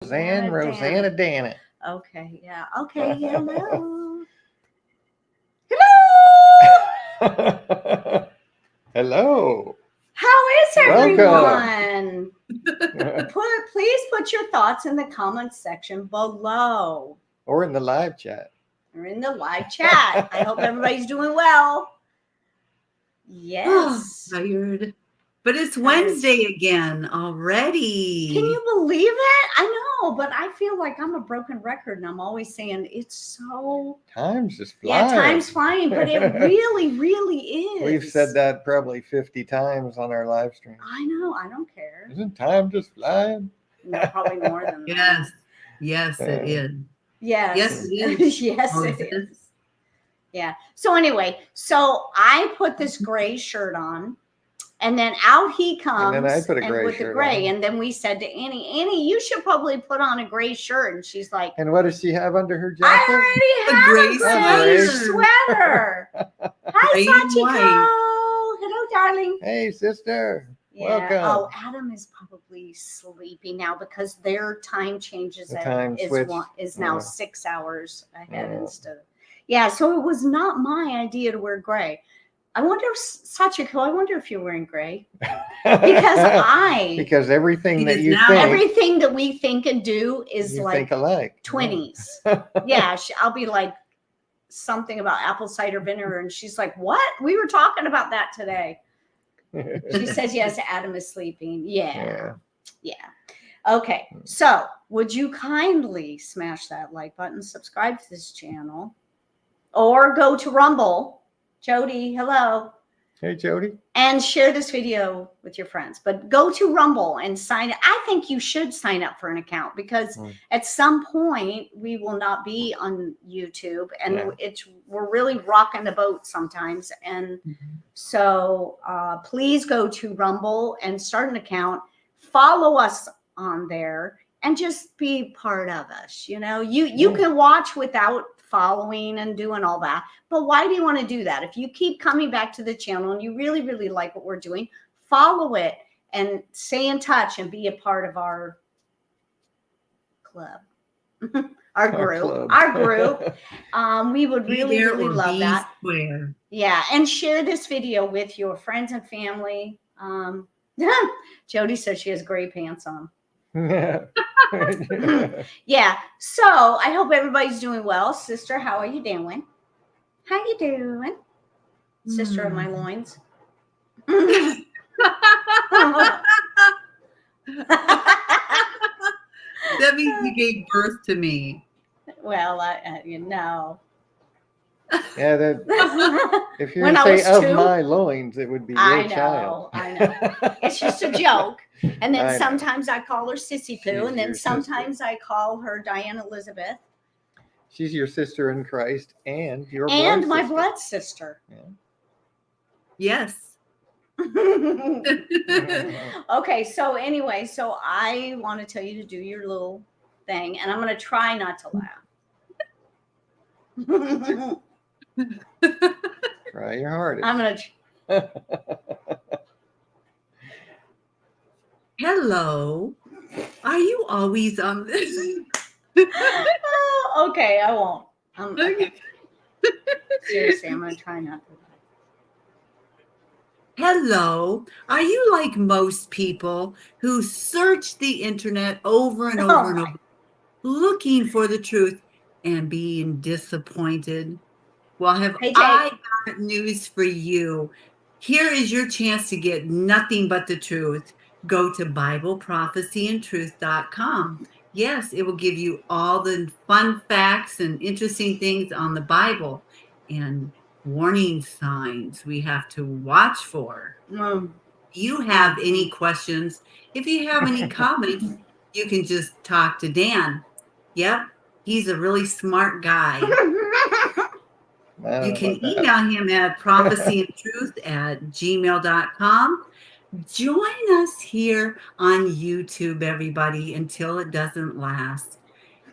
Rosanna Dana. Okay, yeah. Okay, hello. Hello. Hello. How is Welcome. everyone? Please put your thoughts in the comments section below Or in the live chat. or in the live chat. I hope everybody's doing well. Yes. Tired. But it's Wednesday again already. Can you believe it? I know, but I feel like I'm a broken record and I'm always saying it's so... Time's just flying. Yeah, time's flying, but it really, really is. We've said that probably 50 times on our live stream. I know, I don't care. Isn't time just flying? No, probably more than that. Yes, it is. Yes. Yes, it is. Yes, it is. Yeah. So anyway, I put this gray shirt on, and then out he comes, and then I put a gray with shirt the gray, on. and then we said to Annie, you should probably put on a gray shirt, and she's like, and what does she have under her jacket? I already have a gray sweater. Hi, Sachiko. Hello, darling. Hey, sister. Yeah. Welcome. Oh, Adam is probably sleepy now because their time changes. Is now 6 hours ahead instead. Yeah, so it was not my idea to wear gray. I wonder if Sachiko, if you're wearing gray. Because everything that you think. Everything that we think and do is you like think alike. 20s. Yeah, I'll be like something about apple cider vinegar, and she's like, what? We were talking about that today. She says, yes, Adam is sleeping. Yeah. Okay, so would you kindly smash that like button, subscribe to this channel, or go to Rumble. Jody, hello. Hey, Jody. And share this video with your friends. But go to Rumble and sign up. I think you should sign up for an account because at some point we will not be on YouTube, and we're really rocking the boat sometimes. And so please go to Rumble and start an account. Follow us on there and just be part of us. You know, you can watch without following and doing all that, but why do you want to do that? If you keep coming back to the channel and you really, really like what we're doing, follow it and stay in touch and be a part of our club. our group. We would really, really love that. Square. Yeah, and share this video with your friends and family. Jody says she has gray pants on. Yeah, so I hope everybody's doing well. Sister, how are you doing? How you doing? Sister of my loins. That means you gave birth to me. Well, you know. Yeah, if you're going to say of my loins, it would be your child. I know. It's just a joke. And then sometimes I call her Sissy Poo, and then sometimes I call her Diane Elizabeth. She's your sister in Christ and your my blood sister. Yeah. Yes. Okay, so anyway, I want to tell you to do your little thing, and I'm going to try not to laugh. Try your hardest. I'm going to... Hello. Are you always on this? Okay, I won't. Seriously, I'm going to try not to. Hello. Are you like most people who search the internet over and over and over, looking for the truth and being disappointed? Well, I got news for you. Here is your chance to get nothing but the truth. Go to BibleProphecyandTruth.com. Yes, it will give you all the fun facts and interesting things on the Bible and warning signs we have to watch for. You have any questions? If you have any comments, you can just talk to Dan. Yep, he's a really smart guy. You can email him at prophecyandtruth@gmail.com. Join us here on YouTube, everybody, until it doesn't last.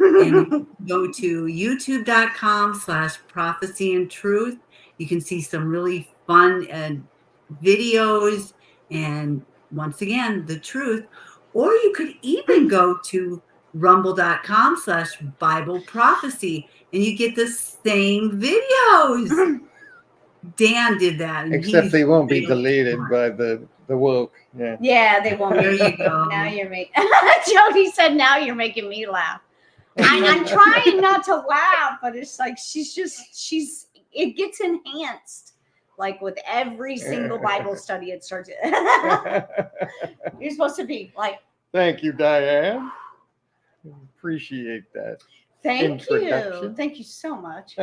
And go to youtube.com/prophecyandtruth. You can see some really fun videos and once again, the truth. Or you could even go to rumble.com/Bible prophecy, and you get the same videos. Dan did that. And Except they won't be really deleted smart. by the woke. Yeah. Yeah, they won't. There you go. Now you're making. Jody said, "Now you're making me laugh." I'm trying not to laugh, but it's like she's. It gets enhanced, like with every single Bible study. It starts. You're supposed to be like. Thank you, Diane. Appreciate that. Thank you so much.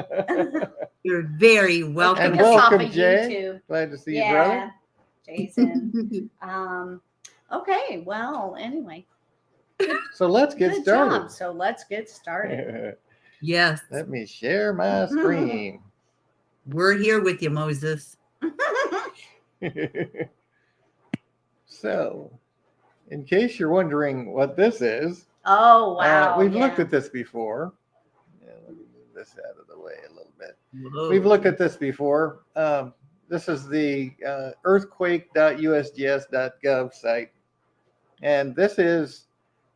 You're very welcome. And welcome, Jay. Glad to see you, brother. Jason. Okay. Well, anyway. So let's get started. Job. So let's get started. Yes. Let me share my screen. We're here with you, Moses. So, in case you're wondering what this is, oh wow, we've looked at this before. Yeah, let me move this out of the way a little bit. Whoa. We've looked at this before. This is the earthquake.usgs.gov site, and this is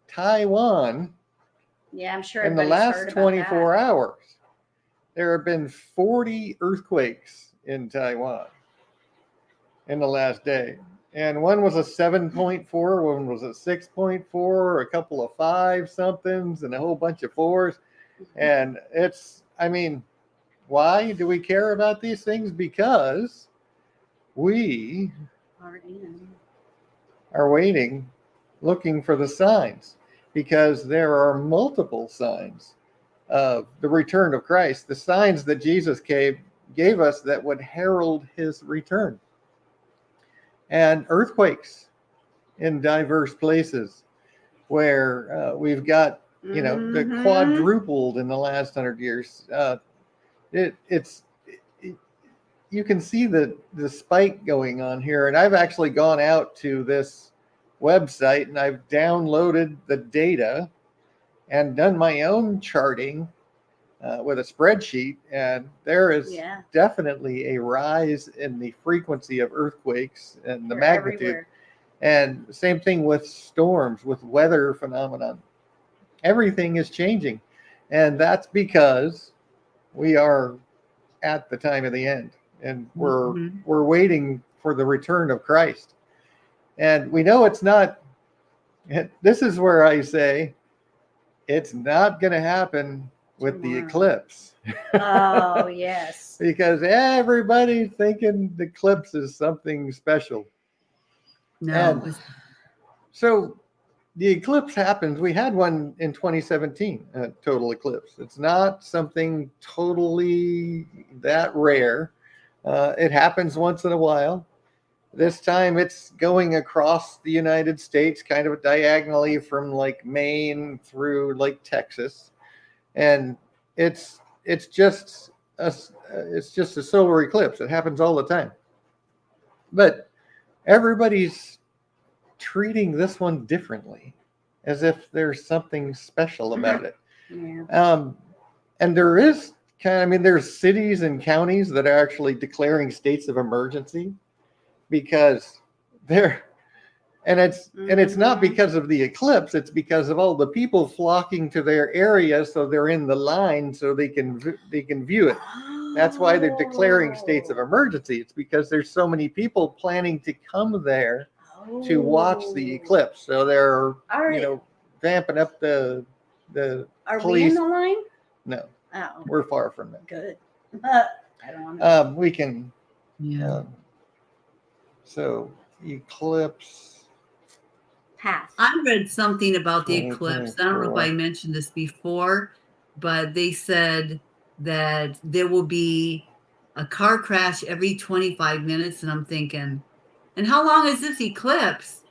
Taiwan. Yeah, I'm sure. In the last 24 hours, there have been 40 earthquakes in Taiwan in the last day. And one was a 7.4, one was a 6.4, a couple of 5 somethings, and a whole bunch of 4s. And why do we care about these things? Because we are waiting, looking for the signs, because there are multiple signs of the return of Christ, the signs that Jesus gave us that would herald his return. And earthquakes in diverse places where we've got, the quadrupled in the last 100 years. You can see the spike going on here. And I've actually gone out to this website and I've downloaded the data and done my own charting with a spreadsheet, and there is definitely a rise in the frequency of earthquakes and the magnitude. Everywhere. And same thing with storms, with weather phenomenon. Everything is changing, and that's because we are at the time of the end, and we're waiting for the return of Christ. And we know it's not. This is where I say it's not going to happen with the eclipse. Oh, yes. Because everybody's thinking the eclipse is something special. No. And so the eclipse happens. We had one in 2017, a total eclipse. It's not something totally that rare. It happens once in a while. This time it's going across the United States, kind of diagonally from like Maine through like Texas. And it's just a solar eclipse. It happens all the time. But everybody's treating this one differently, as if there's something special about it. Yeah. And there is there's cities and counties that are actually declaring states of emergency because it's not because of the eclipse, it's because of all the people flocking to their area, so they're in the line so they can view it. That's why they're declaring states of emergency. It's because there's so many people planning to come there to watch the eclipse. So they're vamping up the Are police. We in the line? No. Oh. We're far from it. Good. I don't want to. We can so eclipse path. I read something about the eclipse. I don't know if I mentioned this before, but they said that there will be a car crash every 25 minutes. And I'm thinking, and how long is this eclipse?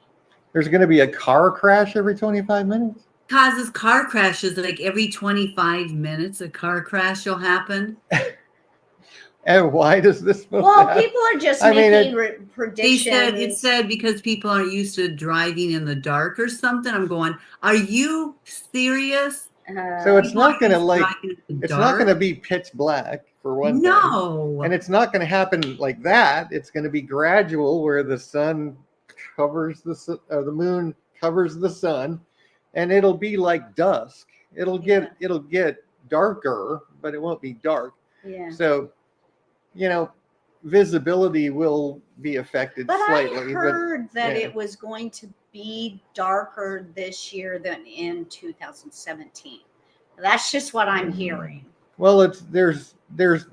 There's going to be a car crash every 25 minutes? Causes car crashes like every 25 minutes. A car crash will happen. And why does this? People are just making predictions. It said because people aren't used to driving in the dark or something. I'm going, are you serious? So it's not going to be pitch black for one thing. No. And it's not going to happen like that. It's going to be gradual, where the sun covers the moon covers the sun, and it'll be like dusk. It'll get darker, but it won't be dark. Yeah. So, visibility will be affected But slightly. I heard that yeah. it was going to be darker this year than in 2017. That's just what I'm hearing. Well, there's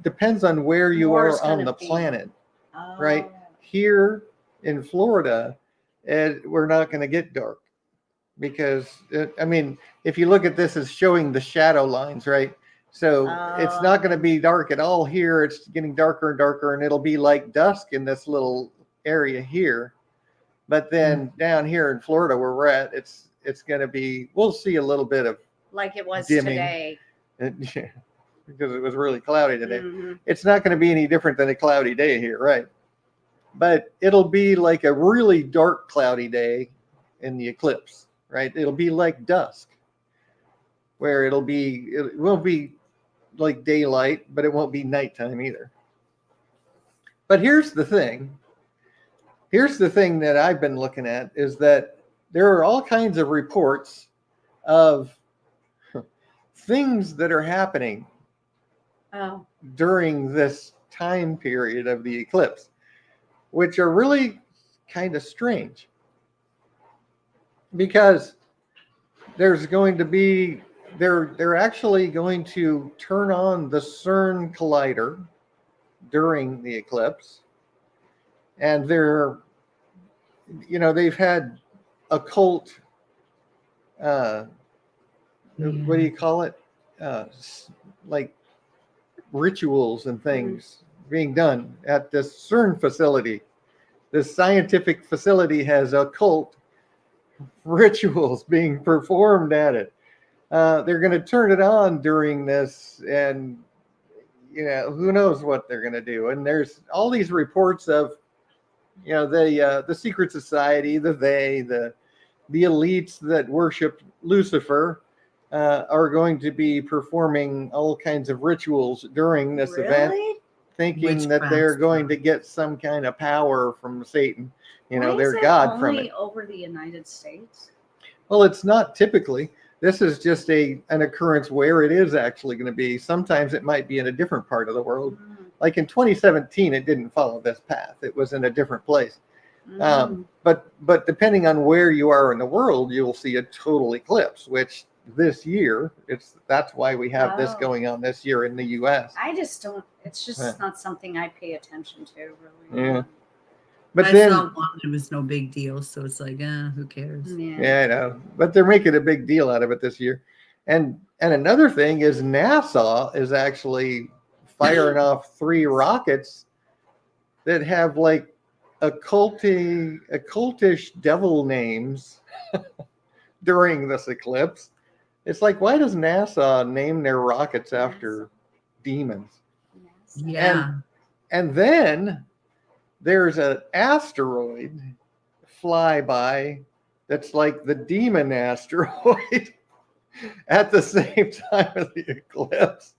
depends on where you More's are on gonna the be. planet, Oh. right? Here in Florida, we're not going to get dark because if you look at this as showing the shadow lines, right? So it's not going to be dark at all here. It's getting darker and darker, and it'll be like dusk in this little area here. But then down here in Florida, where we're at, it's going to be. We'll see a little bit of like it was dimming. today. Because it was really cloudy today. Mm-hmm. It's not going to be any different than a cloudy day here, right? But it'll be like a really dark cloudy day in the eclipse, right? It'll be like dusk, where it won't be like daylight, but it won't be nighttime either. But here's the thing that I've been looking at is that there are all kinds of reports of things that are happening during this time period of the eclipse, which are really kind of strange, because there's going to be they're actually going to turn on the CERN collider during the eclipse, and they've had occult what do you call it, like rituals and things being done at this CERN facility. This scientific facility has occult rituals being performed at it. They're going to turn it on during this, and who knows what they're going to do. And there's all these reports of the secret society, the elites that worship Lucifer are going to be performing all kinds of rituals during this event, thinking that they're going to get some kind of power from Satan, their God from it. Only over the United States? Well, it's not typically. This is just an occurrence where it is actually going to be. Sometimes it might be in a different part of the world. Like in 2017, it didn't follow this path. It was in a different place. But depending on where you are in the world, you'll see a total eclipse, which this year, that's why we have this going on this year in the U.S. I just don't, it's just not something I pay attention to, really. Yeah. But I saw one, it was no big deal, so it's like, who cares? Yeah, I know. But they're making a big deal out of it this year. And another thing is NASA is actually firing off 3 rockets that have like occultish devil names during this eclipse. It's like, why does NASA name their rockets after demons? Yeah. And then there's an asteroid flyby that's like the demon asteroid at the same time as the eclipse.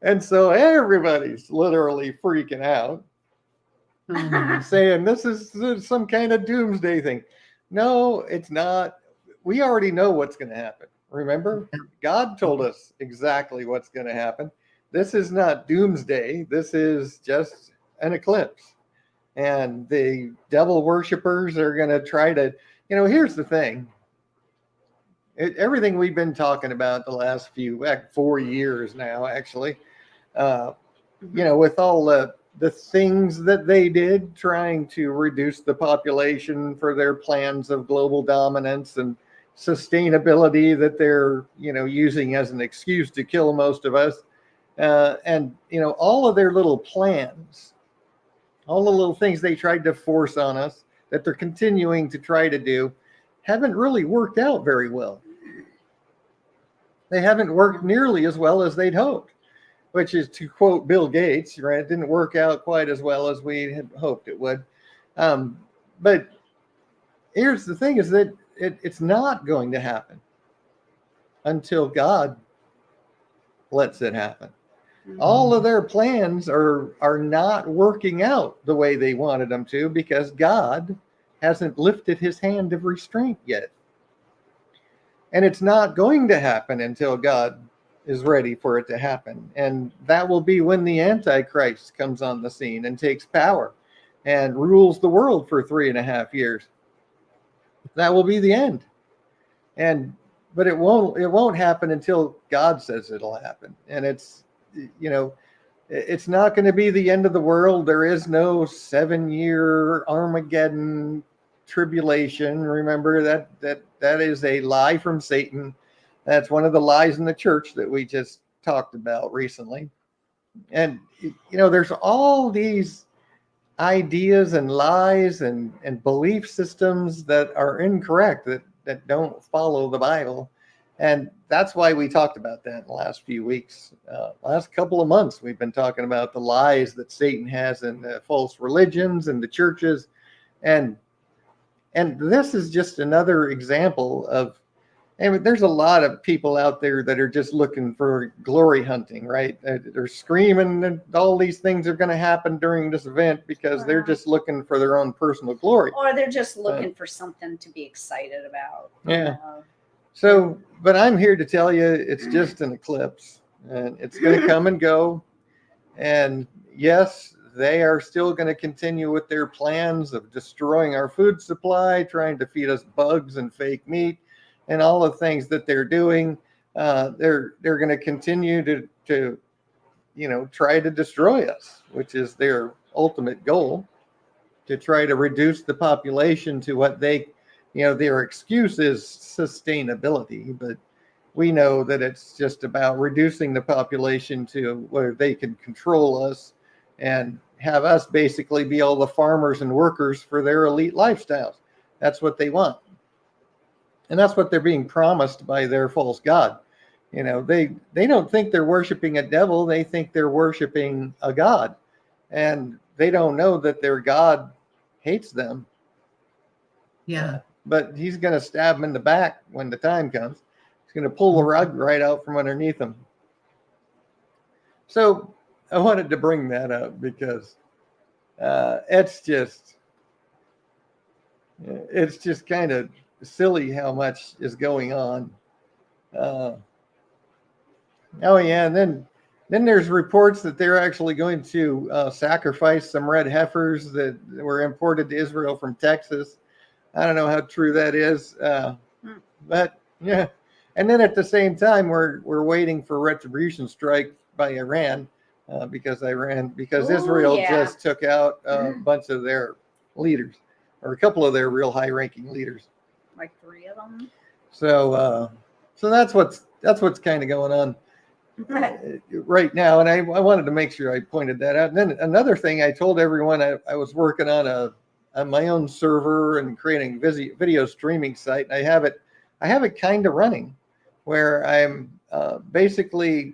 And so everybody's literally freaking out, saying this is some kind of doomsday thing. No, it's not. We already know what's going to happen. Remember, God told us exactly what's going to happen. This is not doomsday. This is just an eclipse. And the devil worshipers are going to try to, here's the thing. Everything we've been talking about the last 4 years now, actually, with all the things that they did trying to reduce the population for their plans of global dominance and sustainability that they're, using as an excuse to kill most of us. And all of their little plans, all the little things they tried to force on us that they're continuing to try to do haven't really worked out very well. They haven't worked nearly as well as they'd hoped, which is, to quote Bill Gates, right? It didn't work out quite as well as we had hoped it would. But here's the thing is that it's not going to happen until God lets it happen. All of their plans are not working out the way they wanted them to because God hasn't lifted his hand of restraint yet. And it's not going to happen until God is ready for it to happen. And that will be when the Antichrist comes on the scene and takes power and rules the world for 3.5 years. That will be the end. And but it won't happen until God says it'll happen. And it's, you know, it's not going to be the end of the world. There is no 7-year Armageddon tribulation. Remember that is a lie from Satan. That's one of the lies in the church that we just talked about recently. And, you know, there's all these ideas and lies and belief systems that are incorrect, that don't follow the Bible. And that's why we talked about that in the last few weeks. Last couple of months, we've been talking about the lies that Satan has in the false religions and the churches. And this is just another example of, I mean, there's a lot of people out there that are just looking for glory hunting, right? They're screaming that all these things are going to happen during this event because they're just looking for their own personal glory. Or they're just looking for something to be excited about. Yeah. You know? So, but I'm here to tell you it's just an eclipse, and it's going to come and go. And yes, they are still going to continue with their plans of destroying our food supply, trying to feed us bugs and fake meat, and all the things that they're doing. They're going to continue to try to destroy us, which is their ultimate goal, to try to reduce the population to what they, their excuse is sustainability, but we know that it's just about reducing the population to where they can control us and have us basically be all the farmers and workers for their elite lifestyles. That's what they want. And that's what they're being promised by their false god. They don't think they're worshiping a devil. They think they're worshiping a god. And they don't know that their god hates them. Yeah. But he's going to stab them in the back when the time comes. He's going to pull the rug right out from underneath them. So I wanted to bring that up because it's just kind of silly how much is going on. Oh yeah, and then there's reports that they're actually going to sacrifice some red heifers that were imported to Israel from Texas. I don't know how true that is, but yeah. And then at the same time, we're waiting for retribution strike by Iran because Israel just took out a bunch of their leaders, or a couple of their real high-ranking leaders. Like 3 of them. So that's what's kind of going on right now, and I wanted to make sure I pointed that out. And then another thing, I told everyone I was working on my own server and creating video streaming site. And I have it kind of running, where I'm basically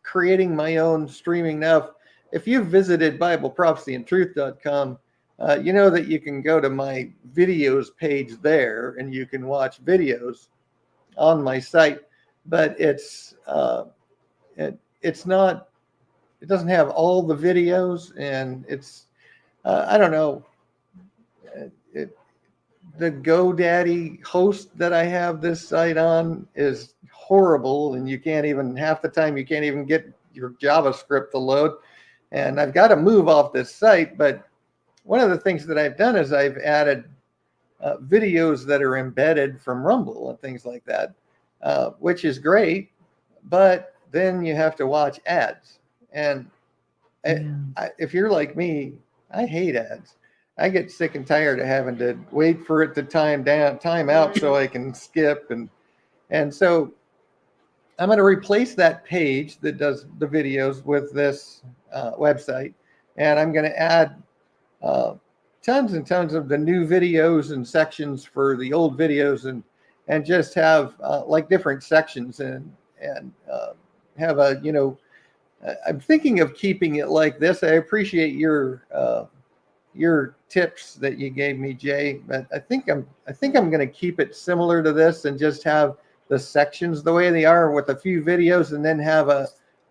creating my own streaming. Now, if you've visited BibleProphecyandTruth.com, you know that you can go to my videos page there and you can watch videos on my site, but it doesn't have all the videos, and it's I don't know. The GoDaddy host that I have this site on is horrible, and half the time you can't even get your JavaScript to load. And I've got to move off this site, but one of the things that I've done is I've added videos that are embedded from Rumble and things like that, which is great, but then you have to watch ads. And if you're like me, I hate ads. I get sick and tired of having to wait for it to time out so I can skip. And so I'm going to replace that page that does the videos with this website. And I'm going to add tons and tons of the new videos and sections for the old videos, and just have like different sections and have I'm thinking of keeping it like this. I appreciate your tips that you gave me, Jay, but I think I'm going to keep it similar to this and just have the sections the way they are with a few videos, and then have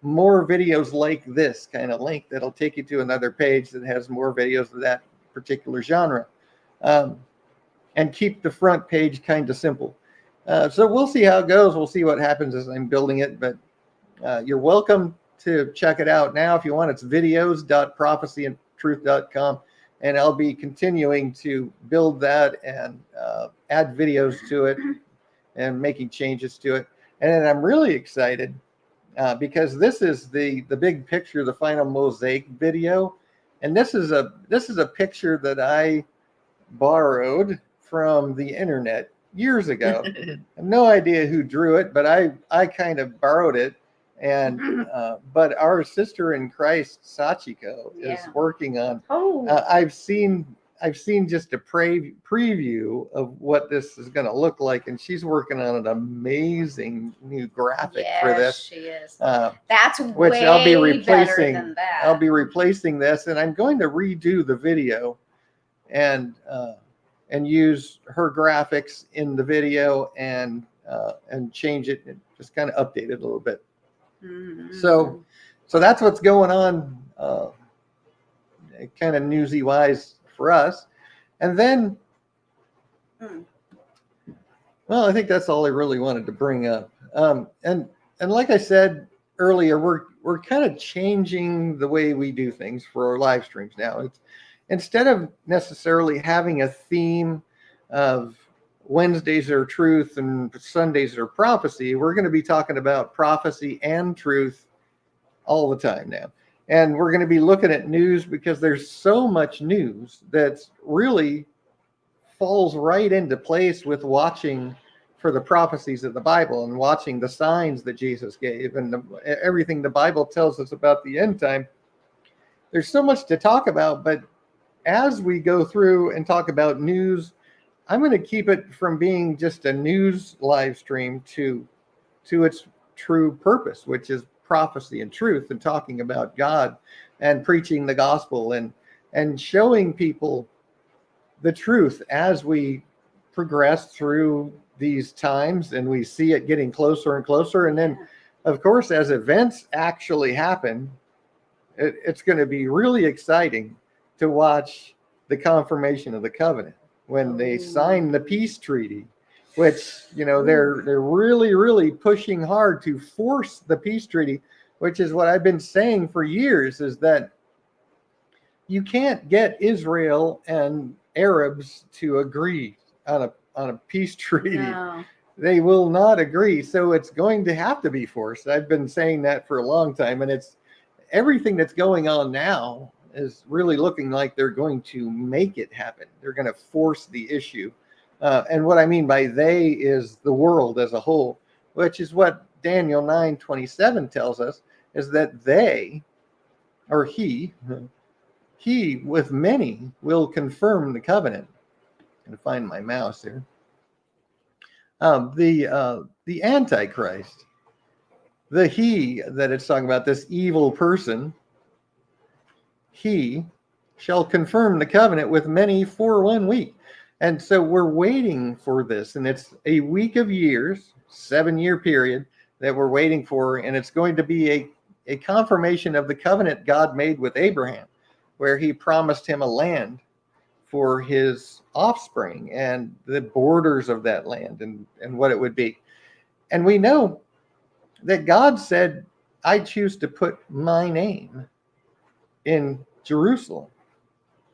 more videos like this kind of link that'll take you to another page that has more videos of that particular genre, and keep the front page kind of simple. So we'll see how it goes. We'll see what happens as I'm building it. But you're welcome to check it out now if you want. It's videos.prophecyandtruth.com. And I'll be continuing to build that and add videos to it and making changes to it. And then I'm really excited because this is the big picture, the final mosaic video. And this is a picture that I borrowed from the internet years ago. I have no idea who drew it, but I kind of borrowed it. And but our sister in Christ, Sachiko, is working on. I've seen just a preview of what this is going to look like, and she's working on an amazing new graphic for this. She is. That's which way I'll be replacing. better than that. I'll be replacing this, and I'm going to redo the video, and use her graphics in the video, and change it and just kind of update it a little bit. Mm-hmm. So that's what's going on, kind of newsy wise for us. And then, well, I think that's all I really wanted to bring up. And like I said earlier, we're kind of changing the way we do things for our live streams now. It's instead of necessarily having a theme of Wednesdays are truth and Sundays are prophecy, we're going to be talking about prophecy and truth all the time now. And we're going to be looking at news because there's so much news that's really falls right into place with watching for the prophecies of the Bible and watching the signs that Jesus gave and everything the Bible tells us about the end time. There's so much to talk about, but as we go through and talk about news, I'm going to keep it from being just a news live stream to its true purpose, which is prophecy and truth, and talking about God and preaching the gospel and showing people the truth as we progress through these times and we see it getting closer and closer. And then, of course, as events actually happen, it's going to be really exciting to watch the confirmation of the covenant when they sign the peace treaty, which, they're really, really pushing hard to force the peace treaty, which is what I've been saying for years, is that you can't get Israel and Arabs to agree on a peace treaty. No. They will not agree. So it's going to have to be forced. I've been saying that for a long time, and it's everything that's going on now is really looking like they're going to make it happen. They're going to force the issue. And what I mean by they is the world as a whole, which is what Daniel 9:27 tells us, is that they, or he with many will confirm the covenant. I'm going to find my mouse here. The Antichrist, the he that it's talking about, this evil person, he shall confirm the covenant with many for 1 week. And so we're waiting for this, and it's a week of years, 7-year period that we're waiting for, and it's going to be a confirmation of the covenant God made with Abraham, where he promised him a land for his offspring and the borders of that land and what it would be. And we know that God said, I choose to put my name in Jerusalem.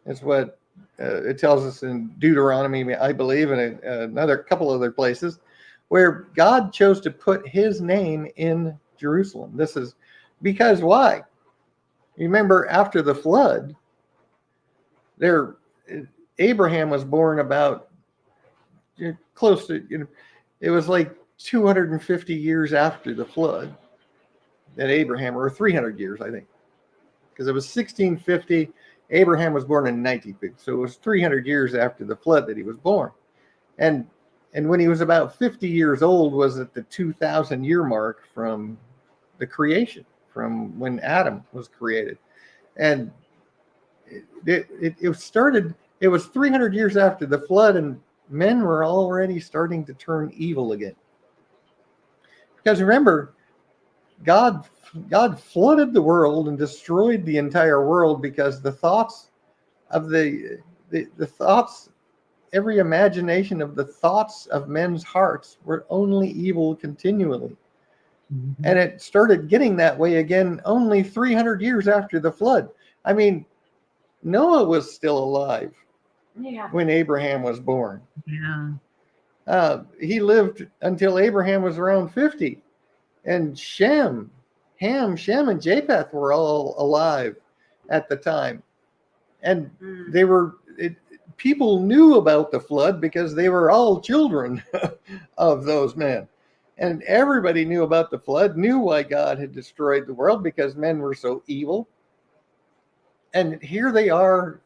That's what it tells us in Deuteronomy, I believe, and another couple other places, where God chose to put his name in Jerusalem. This is because why? Remember, after the flood, Abraham was born about close to, it was like 250 years after the flood that Abraham, or 300 years, I think, because it was 1650. Abraham was born in 1950, so it was 300 years after the flood that he was born. And when he was about 50 years old was at the 2,000 year mark from the creation, from when Adam was created. And it started, it was 300 years after the flood, and men were already starting to turn evil again. Because remember, God flooded the world and destroyed the entire world because the thoughts of the thoughts every imagination of the thoughts of men's hearts were only evil continually. Mm-hmm. And it started getting that way again only 300 years after the flood. I mean, Noah was still alive when Abraham was born. Yeah. He lived until Abraham was around 50. And Shem, and Japheth were all alive at the time. And people knew about the flood because they were all children of those men. And everybody knew about the flood, knew why God had destroyed the world, because men were so evil. And here they are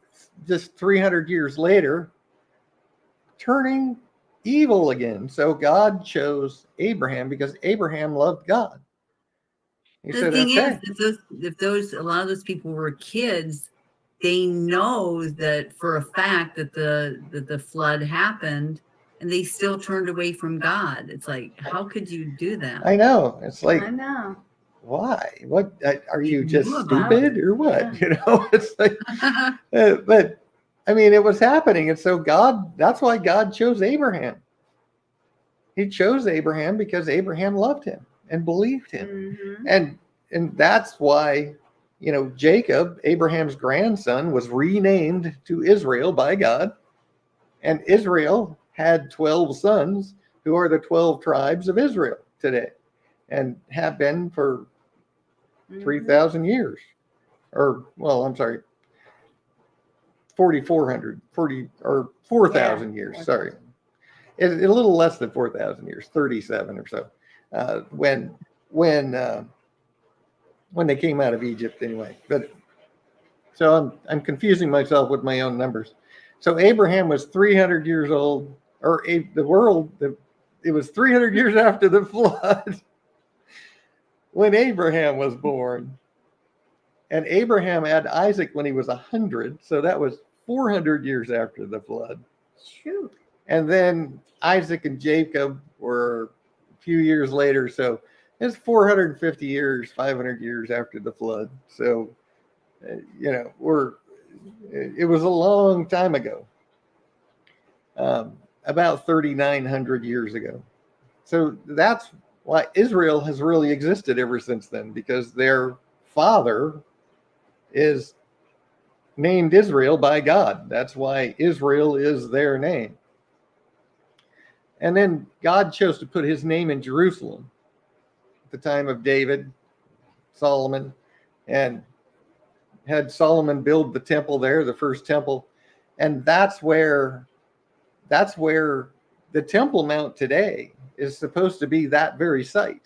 just 300 years later, turning evil again. So God chose Abraham because Abraham loved God. He said, thing okay. is, if a lot of those people were kids, they know that for a fact that the flood happened, and they still turned away from God. It's like, how could you do that? I know. It's like, I know. Why? What are you You just knew about stupid or what? Yeah. You know, it's like, but I mean, it was happening. And so that's why God chose Abraham. He chose Abraham because Abraham loved him and believed him. Mm-hmm. And that's why, Jacob, Abraham's grandson, was renamed to Israel by God. And Israel had 12 sons who are the 12 tribes of Israel today and have been for 3,000 years. Or, well, I'm sorry, 4,000 years. Sorry. A little less than 4,000 years, 37 or so, when they came out of Egypt anyway. But so I'm confusing myself with my own numbers. So Abraham was 300 years old, or it was 300 years after the flood when Abraham was born. And Abraham had Isaac when he was 100. So that was 400 years after the flood. Shoot. And then Isaac and Jacob were a few years later. So it's 450 years, 500 years after the flood. So, it was a long time ago, about 3,900 years ago. So that's why Israel has really existed ever since then, because their father is named Israel by God. That's why Israel is their name. And then God chose to put his name in Jerusalem at the time of David, Solomon, and had Solomon build the temple there, the first temple. And that's where the Temple Mount today is supposed to be, that very site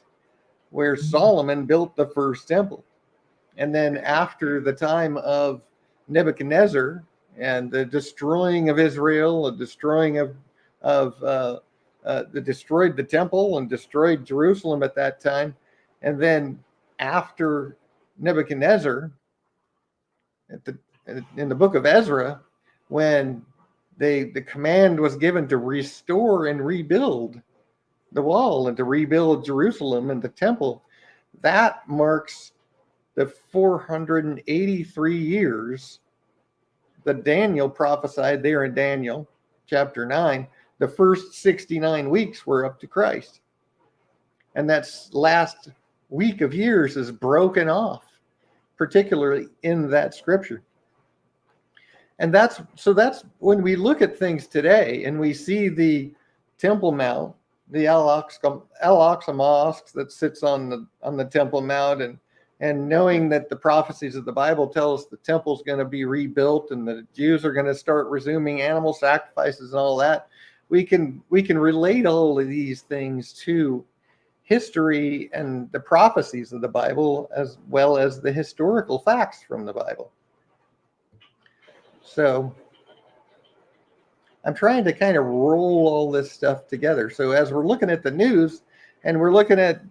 where Solomon built the first temple. And then after the time of Nebuchadnezzar and the destroying of Israel, the destroying destroyed the temple and destroyed Jerusalem at that time. And then after Nebuchadnezzar, in the book of Ezra, when the command was given to restore and rebuild the wall and to rebuild Jerusalem and the temple, that marks the 483 years that Daniel prophesied there in Daniel chapter 9. The first 69 weeks were up to Christ. And that last week of years is broken off, particularly in that scripture. And that's when we look at things today and we see the Temple Mount, the Al-Aqsa Mosque that sits on the Temple Mount, and knowing that the prophecies of the Bible tell us the temple's going to be rebuilt and the Jews are going to start resuming animal sacrifices and all that, we can relate all of these things to history and the prophecies of the Bible, as well as the historical facts from the Bible. So I'm trying to kind of roll all this stuff together. So as we're looking at the news and we're looking at,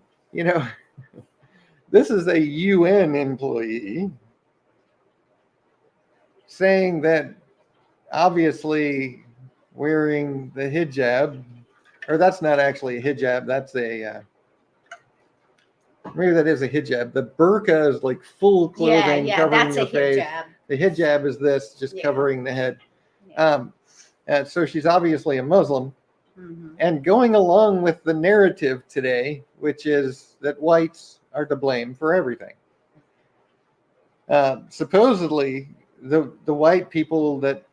this is a UN employee saying that obviously wearing the hijab, or that's not actually a hijab, that's maybe that is a hijab. The burqa is like full clothing covering that's your a face. hijab. The hijab is this, just covering the head. Yeah. So she's obviously a Muslim. Mhm. And going along with the narrative today, which is that whites are to blame for everything. Supposedly, the white people that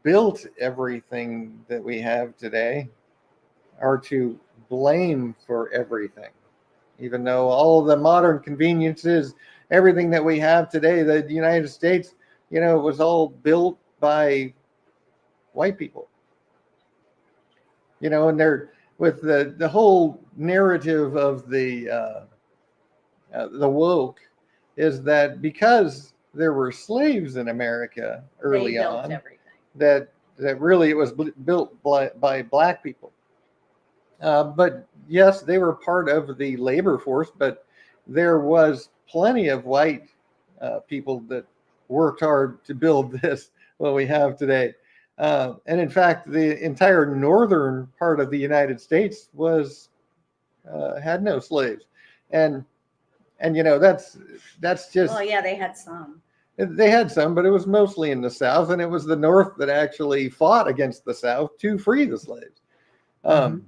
built everything that we have today are to blame for everything. Even though all the modern conveniences, everything that we have today, the United States, was all built by white people. And they're with the whole narrative of the woke is that because there were slaves in America early They built on, everything. that really it was built by black people. But yes, they were part of the labor force, but there was plenty of white people that worked hard to build this, what we have today. And in fact, the entire northern part of the United States had no slaves, and that's just. Well, yeah, they had some. They had some, but it was mostly in the South, and it was the North that actually fought against the South to free the slaves. And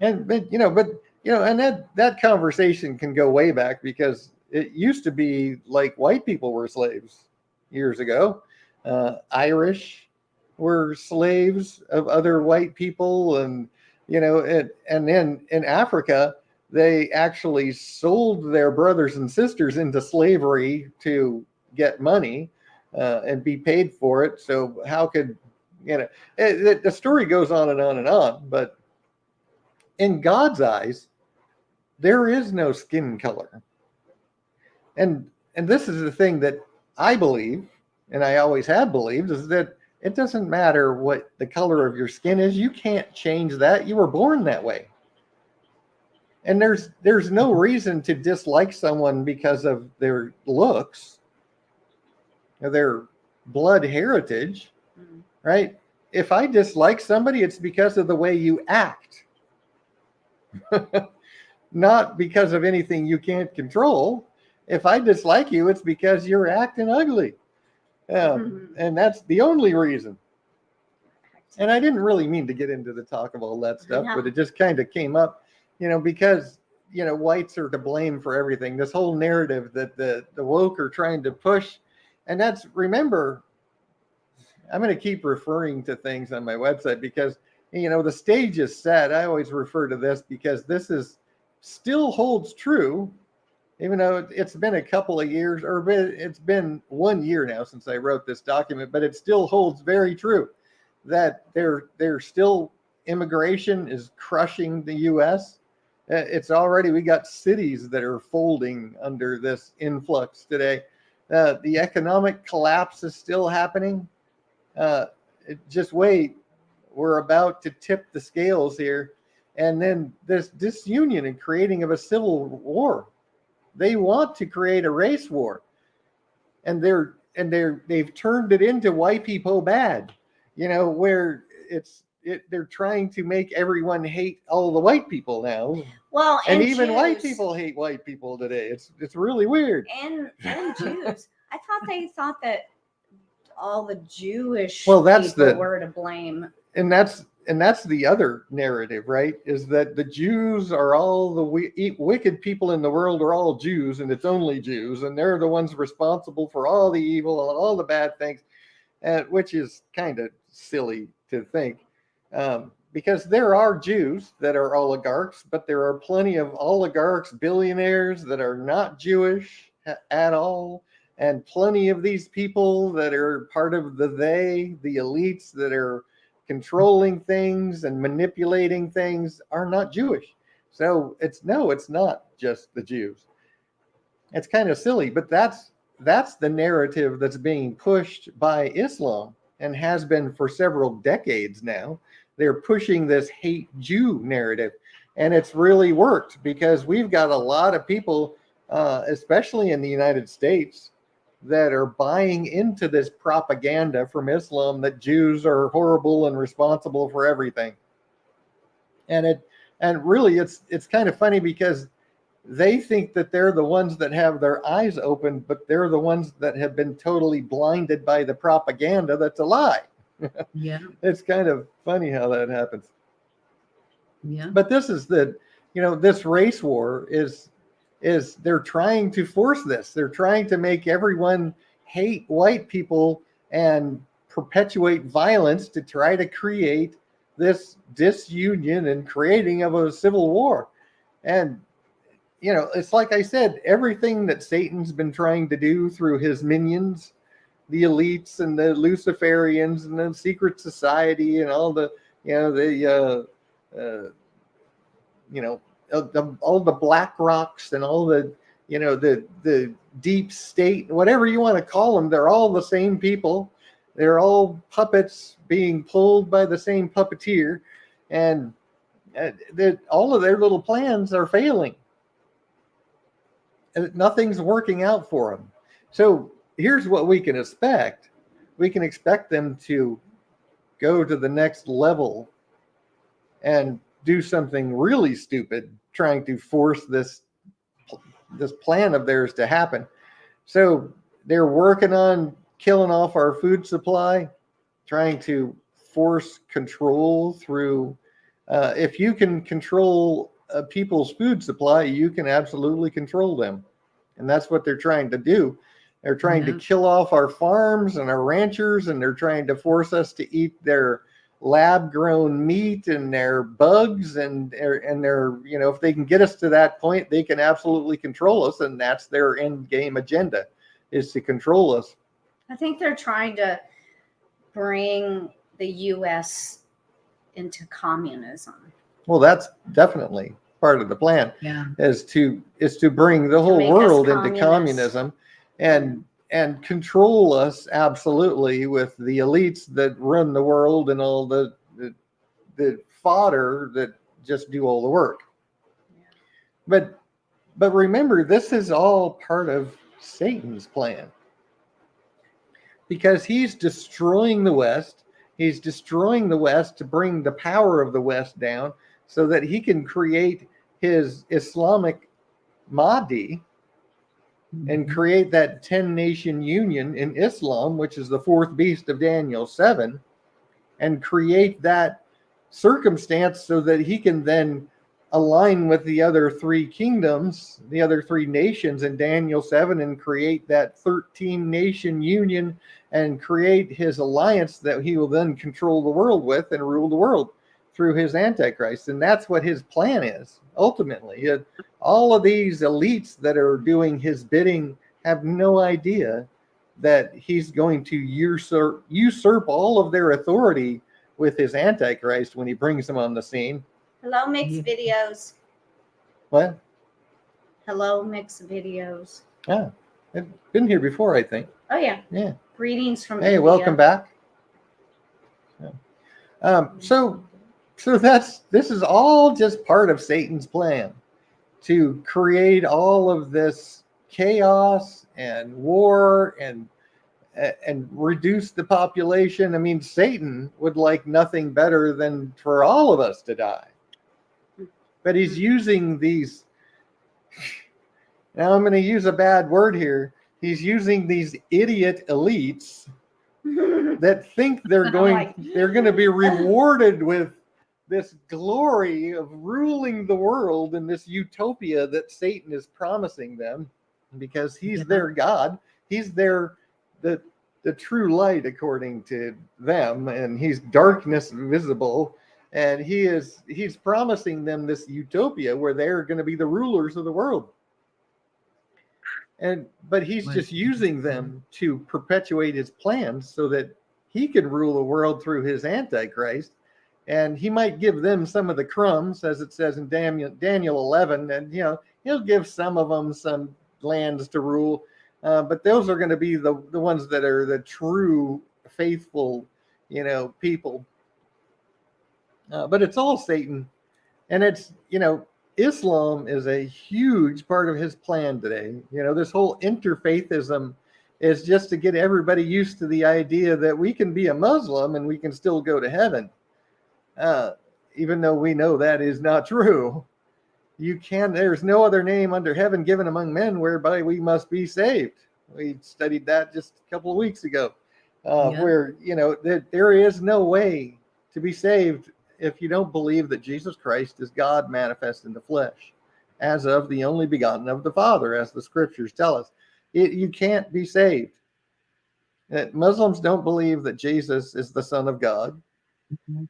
that conversation can go way back, because it used to be like white people were slaves years ago. Irish were slaves of other white people, and then in Africa they actually sold their brothers and sisters into slavery to get money and be paid for it. So how could the story goes on and on and on, but in God's eyes, there is no skin color. And this is the thing that I believe, and I always have believed, is that it doesn't matter what the color of your skin is. You can't change that. You were born that way. And there's no reason to dislike someone because of their looks or their blood heritage, right? If I dislike somebody, it's because of the way you act. Not because of anything you can't control. If I dislike you, it's because you're acting ugly. And that's the only reason. And I didn't really mean to get into the talk of all that stuff, but it just kind of came up, because, whites are to blame for everything. This whole narrative that the woke are trying to push. And remember, I'm going to keep referring to things on my website because, the stage is set. I always refer to this because this still holds true, even though it's been a couple of years, or it's been 1 year now since I wrote this document, but it still holds very true that there's still immigration is crushing the U.S. We got cities that are folding under this influx today. The economic collapse is still happening. Just wait. We're about to tip the scales here. And then this disunion and creating of a civil war. They want to create a race war. And they've turned it into white people bad, where they're trying to make everyone hate all the white people now. Well, and even Jews. White people hate white people today. It's really weird. And Jews. I thought they thought that all the Jewish people were to blame. And that's the other narrative, right? Is that the Jews are all the wicked people in the world are all Jews, and it's only Jews, and they're the ones responsible for all the evil and all the bad things, which is kind of silly to think, because there are Jews that are oligarchs, but there are plenty of oligarchs, billionaires that are not Jewish at all, and plenty of these people that are part of the elites that are controlling things and manipulating things are not Jewish. So it's not just the Jews. It's kind of silly, but that's the narrative that's being pushed by Islam and has been for several decades now. They're pushing this hate Jew narrative, and it's really worked because we've got a lot of people, especially in the United States, that are buying into this propaganda from Islam that Jews are horrible and responsible for everything. And really it's kind of funny because they think that they're the ones that have their eyes open, but they're the ones that have been totally blinded by the propaganda that's a lie. Yeah. It's kind of funny how that happens. Yeah. But this is this race war is they're trying to force this. They're trying to make everyone hate white people and perpetuate violence to try to create this disunion and creating of a civil war. And it's like I said, everything that Satan's been trying to do through his minions, the elites and the Luciferians and the secret society and all the all the Black Rocks and all the the deep state, whatever you want to call them, they're all the same people. They're all puppets being pulled by the same puppeteer, and all of their little plans are failing. And nothing's working out for them. So here's what we can expect. We can expect them to go to the next level and do something really stupid, trying to force this plan of theirs to happen. So they're working on killing off our food supply, trying to force control through. If you can control people's food supply, you can absolutely control them. And that's what they're trying to do. They're trying to kill off our farms and our ranchers, and they're trying to force us to eat their lab-grown meat and their bugs and their if they can get us to that point, they can absolutely control us, and that's their end game agenda, is to control us. I think they're trying to bring the U.S. into communism. Well, that's definitely part of the plan. Yeah. is to bring the whole world into communism and control us absolutely, with the elites that run the world and all the fodder that just do all the work. Yeah. But remember, this is all part of Satan's plan, because he's destroying the West. He's destroying the West to bring the power of the West down so that he can create his Islamic Mahdi and create that 10-nation union in Islam, which is the fourth beast of Daniel 7, and create that circumstance so that he can then align with the other three kingdoms, the other three nations in Daniel 7, and create that 13-nation union and create his alliance that he will then control the world with and rule the world through his Antichrist. And that's what his plan is, ultimately. All of these elites that are doing his bidding have no idea that he's going to usurp all of their authority with his Antichrist when he brings them on the scene. Hello, Mixed Videos. What? Hello, Mixed Videos. Yeah, I've been here before, I think. Oh, yeah. Yeah. Greetings from Hey, India. welcome back. Yeah. So this is all just part of Satan's plan to create all of this chaos and war and reduce the population. I mean, Satan would like nothing better than for all of us to die. But he's using these, now I'm going to use a bad word here. He's using these idiot elites that think they're going to be rewarded with this glory of ruling the world in this utopia that Satan is promising them, because he's their God. He's the true light, according to them, and he's darkness visible. And he's promising them this utopia where they're going to be the rulers of the world. But he's just using them to perpetuate his plans so that he can rule the world through his Antichrist. And he might give them some of the crumbs, as it says in Daniel 11, and he'll give some of them some lands to rule. But those are going to be the ones that are the true faithful, people. But it's all Satan. And it's, Islam is a huge part of his plan today. This whole interfaithism is just to get everybody used to the idea that we can be a Muslim and we can still go to heaven. Even though we know that is not true. There's no other name under heaven given among men whereby we must be saved. We studied that just a couple of weeks ago. where, there is no way to be saved if you don't believe that Jesus Christ is God manifest in the flesh, as of the only begotten of the Father, as the scriptures tell us. You can't be saved. Muslims don't believe that Jesus is the Son of God. Mhm.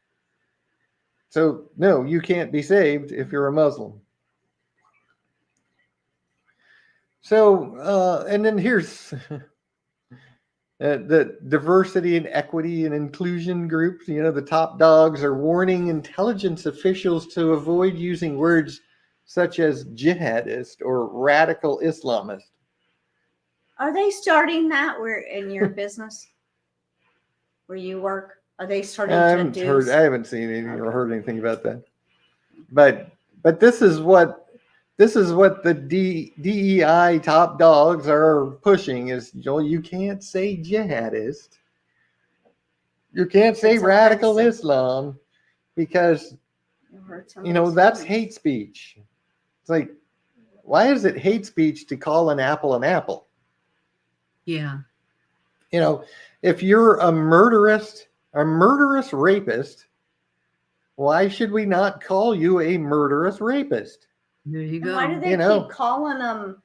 So, no, you can't be saved if you're a Muslim. So, and then here's the diversity and equity and inclusion groups. The top dogs are warning intelligence officials to avoid using words such as jihadist or radical Islamist. Are they starting that in your business where you work? Are they starting I to haven't seen anything or heard anything about that. But this is what the DEI top dogs are pushing is, you can't say jihadist. You can't say It's radical offensive. Islam because, that's hate speech. It's like, why is it hate speech to call an apple an apple? Yeah. If you're a murderous rapist, why should we not call you a murderous rapist? There you And go. why do they keep calling them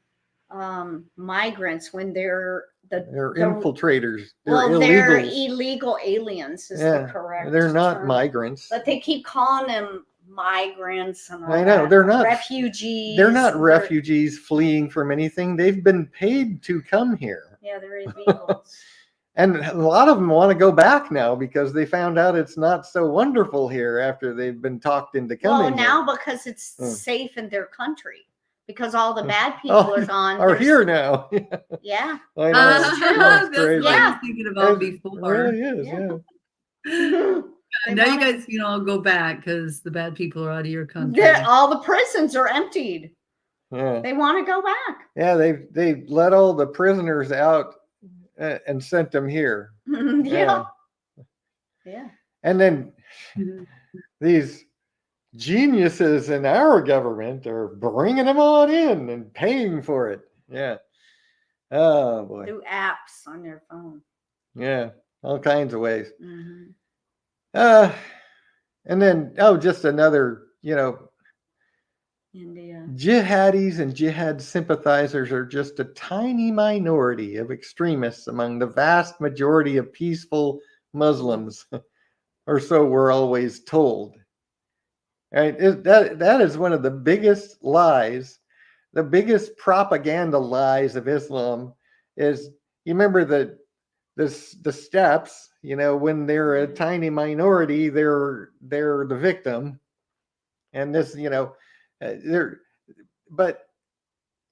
migrants when they're infiltrators? They're They're illegals. illegal aliens is the correct They're not term. migrants. But they keep calling them migrants and all I know. that. They're not refugees. They're not refugees fleeing from anything. They've been paid to come here. Yeah, they're illegals. And a lot of them want to go back now because they found out it's not so wonderful here after they've been talked into coming. Well, now because it's safe in their country. Because all the bad people are gone. Are here now. Yeah. I know. That's what I was thinking about It before. really is, yeah. Now you guys can all go back because the bad people are out of your country. All the prisons are emptied. Yeah. They want to go back. Yeah, they let all the prisoners out and sent them here. Yeah. And then these geniuses in our government are bringing them on in and paying for it. Yeah. Oh boy. Through apps on their phone. Yeah, all kinds of ways. Mm-hmm. And then just another, India. Jihadis and jihad sympathizers are just a tiny minority of extremists among the vast majority of peaceful Muslims, or so we're always told. Right? That is one of the biggest lies, the biggest propaganda lies of Islam is, you remember the steps, when they're a tiny minority, they're the victim. And this, but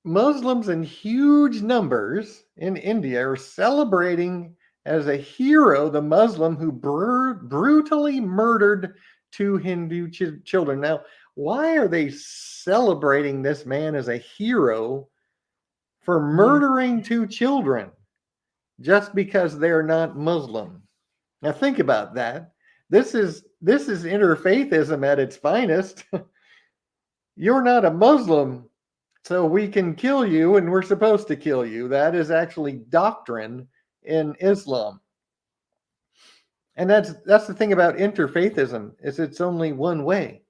Muslims in huge numbers in India are celebrating as a hero the Muslim who brutally murdered 2 Hindu children. Now, why are they celebrating this man as a hero for murdering 2 children just because they're not Muslim? Now, think about that. This is interfaithism at its finest. You're not a Muslim, so we can kill you and we're supposed to kill you. That is actually doctrine in Islam. And that's the thing about interfaithism, is it's only one way.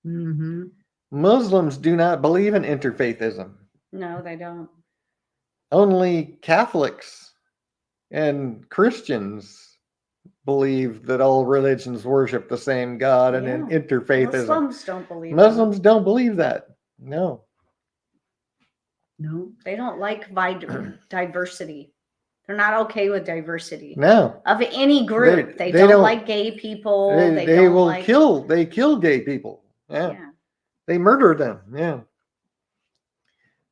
Mm-hmm. Muslims do not believe in interfaithism. No, they don't. Only Catholics and Christians believe that all religions worship the same God, and in interfaithism. Muslims don't believe Muslims don't believe that. No. They don't like diversity. They're not okay with diversity. No. Of any group. They don't like gay people. They kill gay people. Yeah. They murder them. Yeah.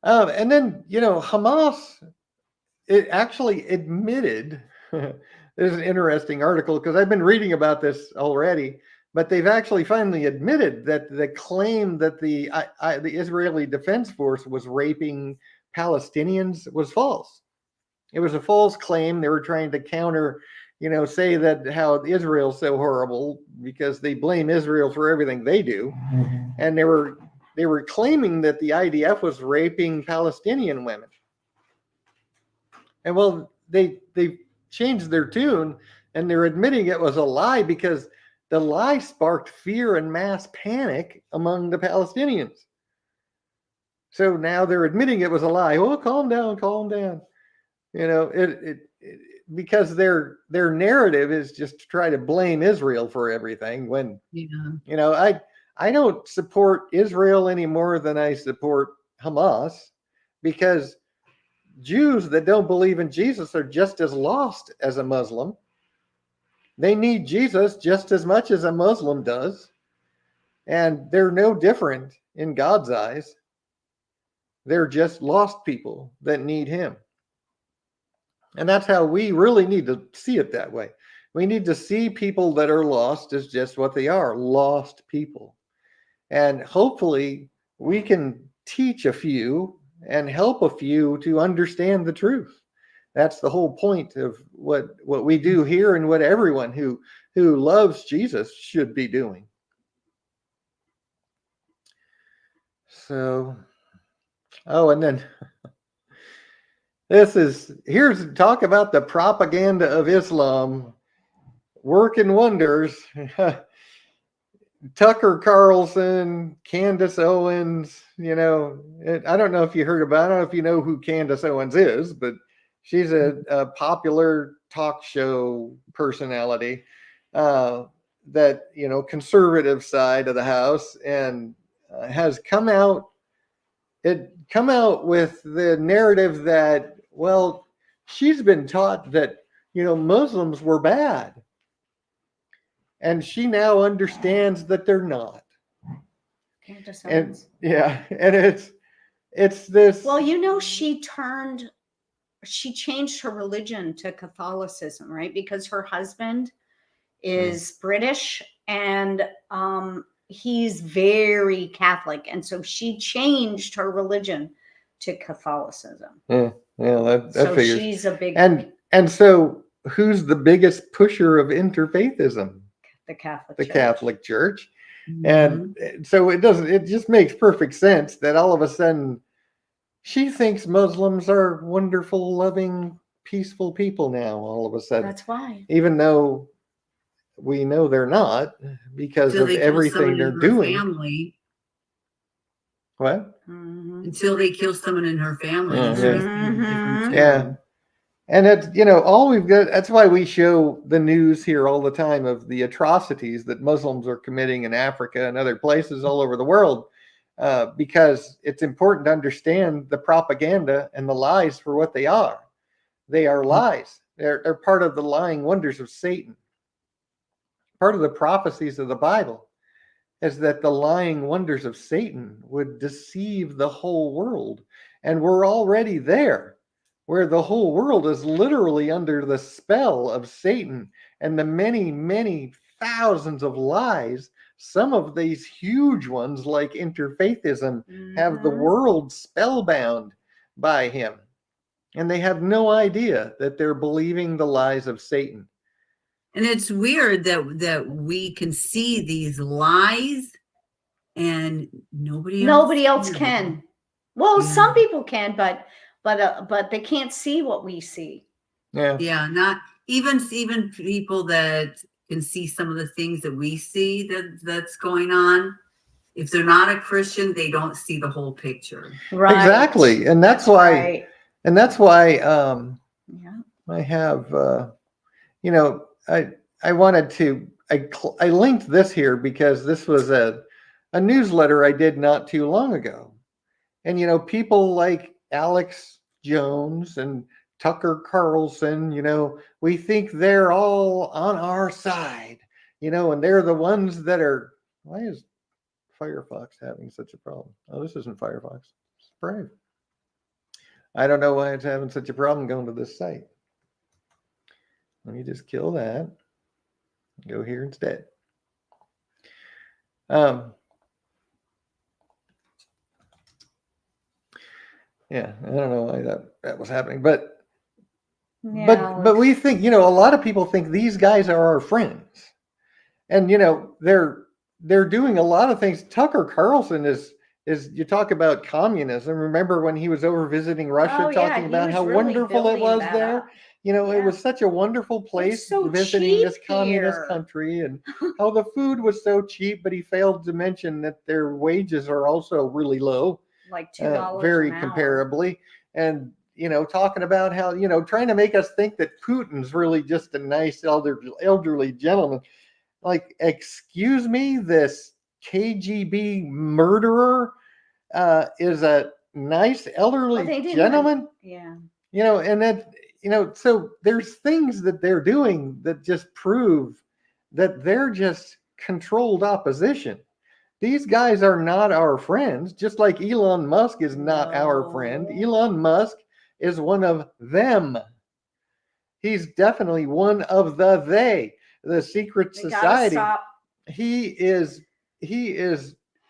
And then, Hamas, it actually admitted, this is an interesting article because I've been reading about this already, but they've actually finally admitted that the claim that the Israeli Defense Force was raping Palestinians was false. It was a false claim. They were trying to counter, say that how Israel's so horrible because they blame Israel for everything they do. And they were claiming that the IDF was raping Palestinian women. And well, they changed their tune, and they're admitting it was a lie because the lie sparked fear and mass panic among the Palestinians. So now they're admitting it was a lie. Oh, calm down, calm down. You know, because their narrative is just to try to blame Israel for everything. When you know, I don't support Israel any more than I support Hamas, because Jews that don't believe in Jesus are just as lost as a Muslim. They need Jesus just as much as a Muslim does, and they're no different in God's eyes. They're just lost people that need him. And that's how we really need to see it that way. We need to see people that are lost as just what they are, lost people. And hopefully we can teach a few and help a few to understand the truth. That's the whole point of what we do here, and what everyone who loves Jesus should be doing. So, and then here's talk about the propaganda of Islam working wonders. Tucker Carlson, Candace Owens, I don't know if you heard about it. I don't know if you know who Candace Owens is, but she's a popular talk show personality, that, conservative side of the house, and has come out with the narrative that, well, she's been taught that, Muslims were bad. And she now understands that they're not. And it's this. Well, she changed her religion to Catholicism, right? Because her husband is British, and he's very Catholic, and so she changed her religion to Catholicism. Yeah, that so figures. She's a big and so who's the biggest pusher of interfaithism? The Catholic Church. And so it just makes perfect sense that all of a sudden she thinks Muslims are wonderful, loving, peaceful people now, all of a sudden. That's why. Even though we know they're not, because of everything they're doing. Family. What? Until they kill someone in her family. Yeah. And it's, all we've got, that's why we show the news here all the time of the atrocities that Muslims are committing in Africa and other places all over the world, because it's important to understand the propaganda and the lies for what they are. They are lies. They're part of the lying wonders of Satan. Part of the prophecies of the Bible is that the lying wonders of Satan would deceive the whole world. And we're already there, where the whole world is literally under the spell of Satan and the many, many thousands of lies. Some of these huge ones, like interfaithism, have the world spellbound by him. And they have no idea that they're believing the lies of Satan. And it's weird that we can see these lies and nobody else can. Well, some people can, but they can't see what we see. Yeah, not even people that can see some of the things that we see that's going on. If they're not a Christian, they don't see the whole picture. Right. Exactly. And that's why I have I wanted to I linked this here because this was a newsletter I did not too long ago. And people like Alex Jones and Tucker Carlson, we think they're all on our side, and they're the ones that are. Why is Firefox having such a problem? Oh, this isn't Firefox. It's Brave. I don't know why it's having such a problem going to this site. Let me just kill that. Go here instead. Yeah, I don't know why that was happening, but we think, a lot of people think these guys are our friends, and they're doing a lot of things. Tucker Carlson is you talk about communism. Remember when he was over visiting Russia, talking about how wonderful it was there? You know, it Yeah. was such a wonderful place so visiting this cheap communist here. country, and how the food was so cheap, but he failed to mention that their wages are also really low, Like $2 very an hour. comparably. And, you know, talking about how, you know, trying to make us think that Putin's really just a nice elderly gentleman. Like, excuse me, this KGB murderer is a nice Well, elderly they didn't. gentleman. Yeah. You know, and that, you know, so there's things that they're doing that just prove that they're just controlled opposition. These guys are not our friends, just like Elon Musk is not our friend. No. Elon Musk is one of them. He's definitely one of the secret We gotta society. stop. He is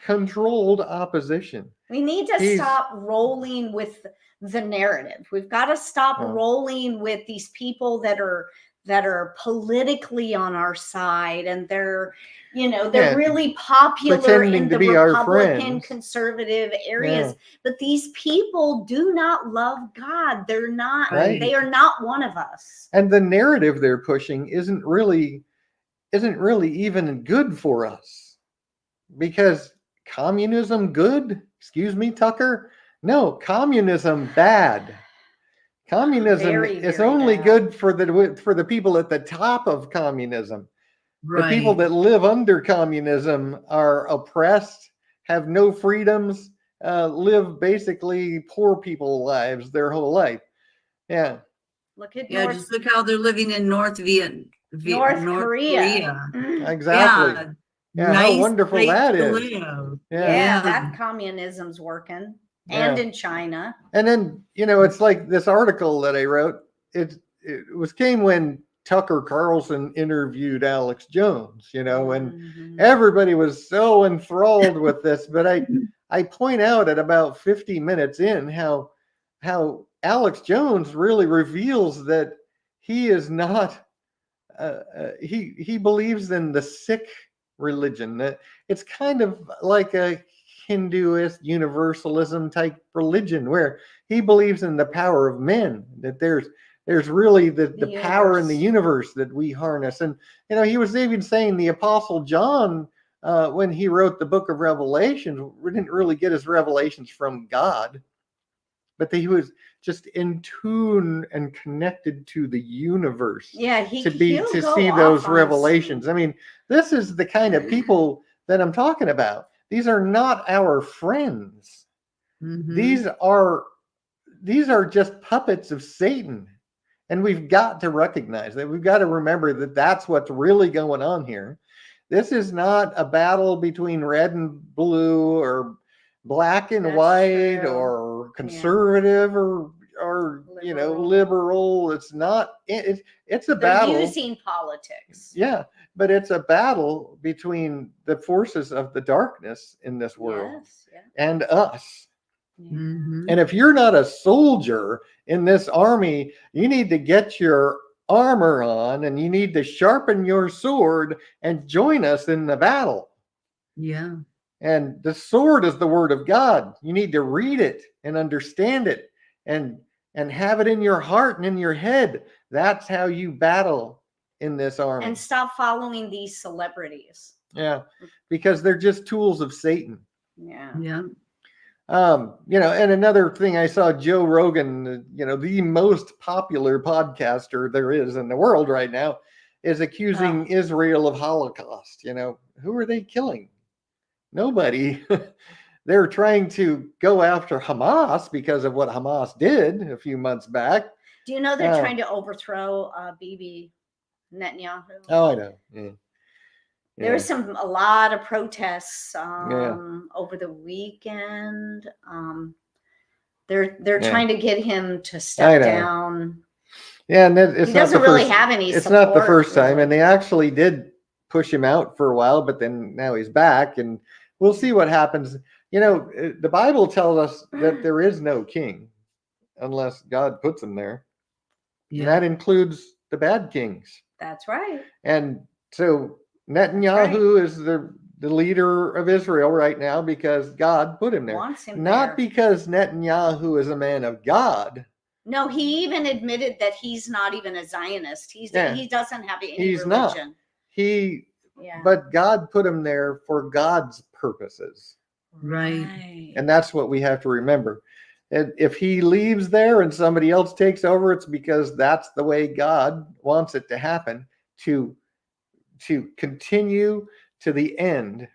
controlled opposition. We need to He's- stop rolling with the narrative. We've got to stop Oh. rolling with these people that are politically on our side, and they're Yeah, really popular pretending in to the be our Republican friends. conservative areas. Yeah. But these people do not love God. They're not. Right. They are not one of us. And the narrative they're pushing isn't really even good for us, because communism good? Excuse me, Tucker? No, communism bad. Communism Very, is very only bad. good for the people at the top of communism. Right. The people that live under communism are oppressed, have no freedoms, live basically poor people lives their whole life. Yeah. Look at Yeah, just look how they're living in North Korea. Exactly. Yeah, Yeah, how nice wonderful place that to is. live. Yeah, Yeah. that communism's working. And Yeah. in China. And then, you know, it's like this article that I wrote. It came when Tucker Carlson interviewed Alex Jones, you know, and Mhm. everybody was so enthralled with this. But I point out at about 50 minutes in how Alex Jones really reveals that he is not. He believes in the Sikh religion. That it's kind of like a Hinduist universalism type religion, where he believes in the power of men. That there's really the power in the universe that we harness. And you know, he was even saying the Apostle John, when he wrote the book of Revelation, didn't really get his revelations from God, but that he was just in tune and connected to the universe. Yeah, to he'll go see off those on revelations. I mean, this is the kind of people that I'm talking about. These are not our friends. Mhm. These are just puppets of Satan. And we've got to recognize that. We've got to remember that that's what's really going on here. This is not a battle between red and blue, or black and That's white, true. or conservative, or you know, liberal. It's not. It's a They're battle. using politics. Yeah, but it's a battle between the forces of the darkness in this world Yes, yeah. and us. Yeah. Mhm. And if you're not a soldier in this army, you need to get your armor on, and you need to sharpen your sword and join us in the battle. Yeah. And the sword is the word of God. You need to read it and understand it, and have it in your heart and in your head. That's how you battle in this army. And stop following these celebrities. Yeah, because they're just tools of Satan. Yeah. Yeah. You know, and another thing, I saw Joe Rogan, you know, the most popular podcaster there is in the world right now, is accusing Israel of Holocaust. You know, who are they killing? Nobody. They're trying to go after Hamas because of what Hamas did a few months back. Do you know they're trying to overthrow Bibi Netanyahu? Oh, I know. Yeah. There was a lot of protests over the weekend. They're trying to get him to step down. Yeah, and it's he not doesn't the really first, have any. It's support, not the first time, really. and they actually did push him out for a while, but then now he's back, and we'll see what happens. You know, the Bible tells us that there is no king unless God puts him there. Yeah. And that includes the bad kings. That's right. And so Netanyahu is the leader of Israel right now because God put him there. Wants him Not there. because Netanyahu is a man of God, No, he even admitted that he's not even a Zionist. He doesn't have any He's religion. not. But God put him there for God's purposes. Right. And that's what we have to remember. And if he leaves there and somebody else takes over, it's because that's the way God wants it to happen, to continue to the end,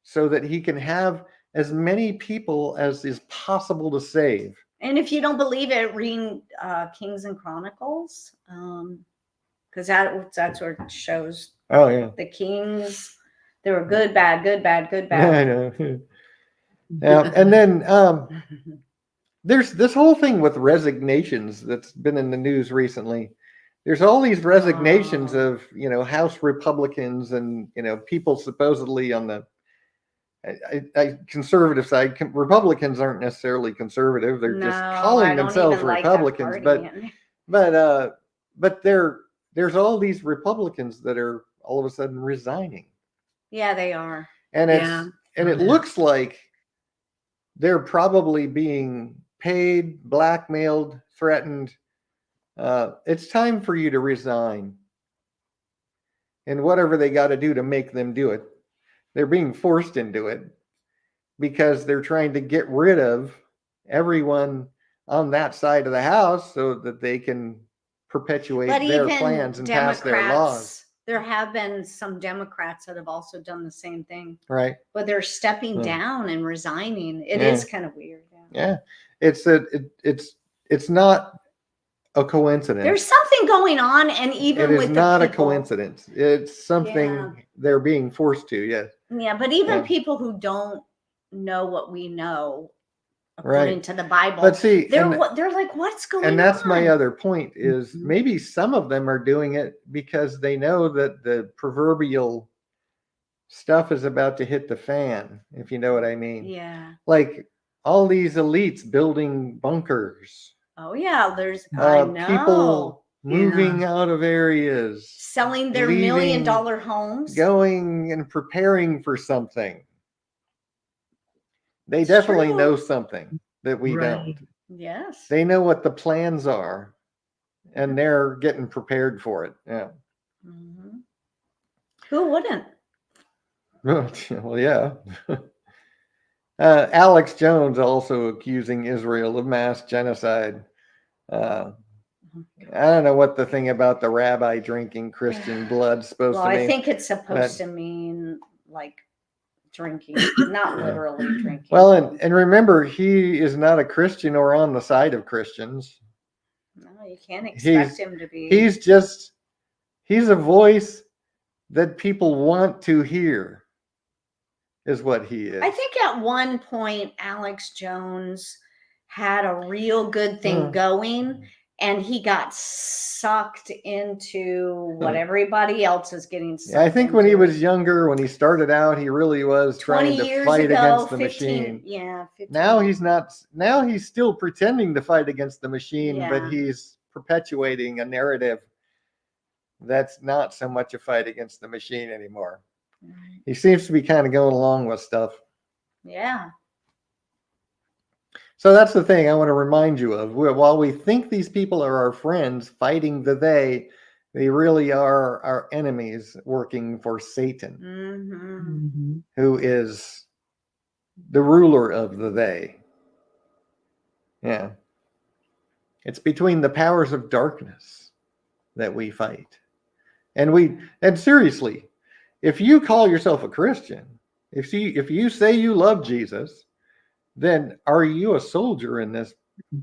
so that he can have as many people as is possible to save. And if you don't believe it, read Kings and Chronicles, because that's where it shows. Oh yeah, the kings. They were good, bad, good, bad, good, bad. I know. Yeah, and then there's this whole thing with resignations that's been in the news recently. There's all these resignations of House Republicans and people supposedly on the conservative side. Republicans aren't necessarily conservative; they're just calling themselves Republicans. But there's all these Republicans that are all of a sudden resigning. Yeah, they are. And it looks like they're probably being paid, blackmailed, threatened. It's time for you to resign. And whatever they got to do to make them do it. They're being forced into it because they're trying to get rid of everyone on that side of the house so that they can perpetuate their plans and pass their laws. There have been some Democrats that have also done the same thing. Right. But they're stepping down and resigning. It is kind of weird. Yeah. It's not a coincidence. There's something going on, and even with not a coincidence. It's something they're being forced to, yes. Yeah, but even people who don't know what we know, according to the Bible, but see, they're like, what's going on? And that's my other point is maybe some of them are doing it because they know that the proverbial stuff is about to hit the fan, if you know what I mean. Yeah. Like all these elites building bunkers. Oh yeah, there's people moving out of areas, selling their $1 million homes, going and preparing for something. They definitely know something that we don't. Yes. They know what the plans are, and they're getting prepared for it. Yeah. Mm-hmm. Who wouldn't? Well, yeah. Alex Jones also accusing Israel of mass genocide. I don't know what the thing about the rabbi drinking Christian blood supposed to mean. I think it's supposed to mean like drinking, not literally drinking. Well, and remember, he is not a Christian or on the side of Christians. No, you can't expect him to be. He's a voice that people want to hear, is what he is. I think at one point, Alex Jones had a real good thing going, and he got sucked into what everybody else is getting sucked I think when he was younger, when he started out, he really was trying to fight against the machine. Yeah. 15. Now he's not. Now he's still pretending to fight against the machine, but he's perpetuating a narrative that's not so much a fight against the machine anymore. Right. He seems to be kind of going along with stuff. Yeah. So that's the thing I want to remind you of. While we think these people are our friends fighting they really are our enemies working for Satan, who is the ruler of they. Yeah. It's between the powers of darkness that we fight. And seriously, if you call yourself a Christian, if you say you love Jesus, then are you a soldier in this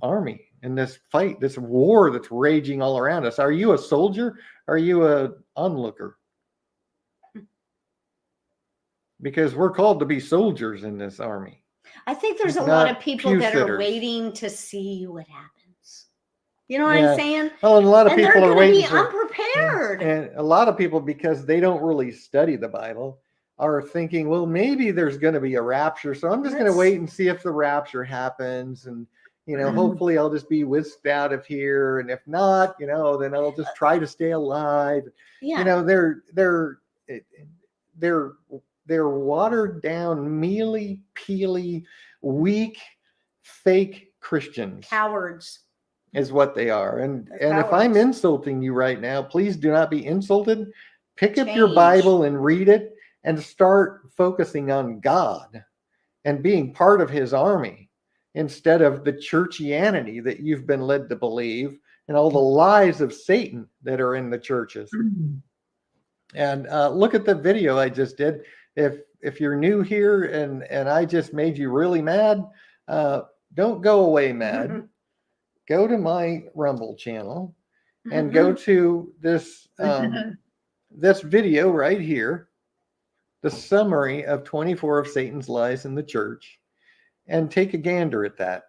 army, in this fight, this war that's raging all around us? Are you a soldier? Are you an onlooker? Because we're called to be soldiers in this army. I think there's a lot of people that are waiting to see what happens. You know what I'm saying? Oh, and a lot of people are waiting. They're going to be unprepared. And a lot of people, because they don't really study the Bible, are thinking, well, maybe there's going to be a rapture, so I'm just going to wait and see if the rapture happens, and hopefully I'll just be whisked out of here, and if not, then I'll just try to stay alive. Yeah. They're watered down, mealy, peely, weak, fake Christians. Cowards. is what they are. And They're if I'm cowards. insulting you right now, please do not be insulted. Pick up your Change. Bible and read it and start focusing on God and being part of his army instead of the churchianity that you've been led to believe and all the lies of Satan that are in the churches. And look at the video I just did. If you're new here and I just made you really mad, don't go away mad. Go to my Rumble channel and go to this this video right here, the summary of 24 of Satan's lies in the church, and take a gander at that.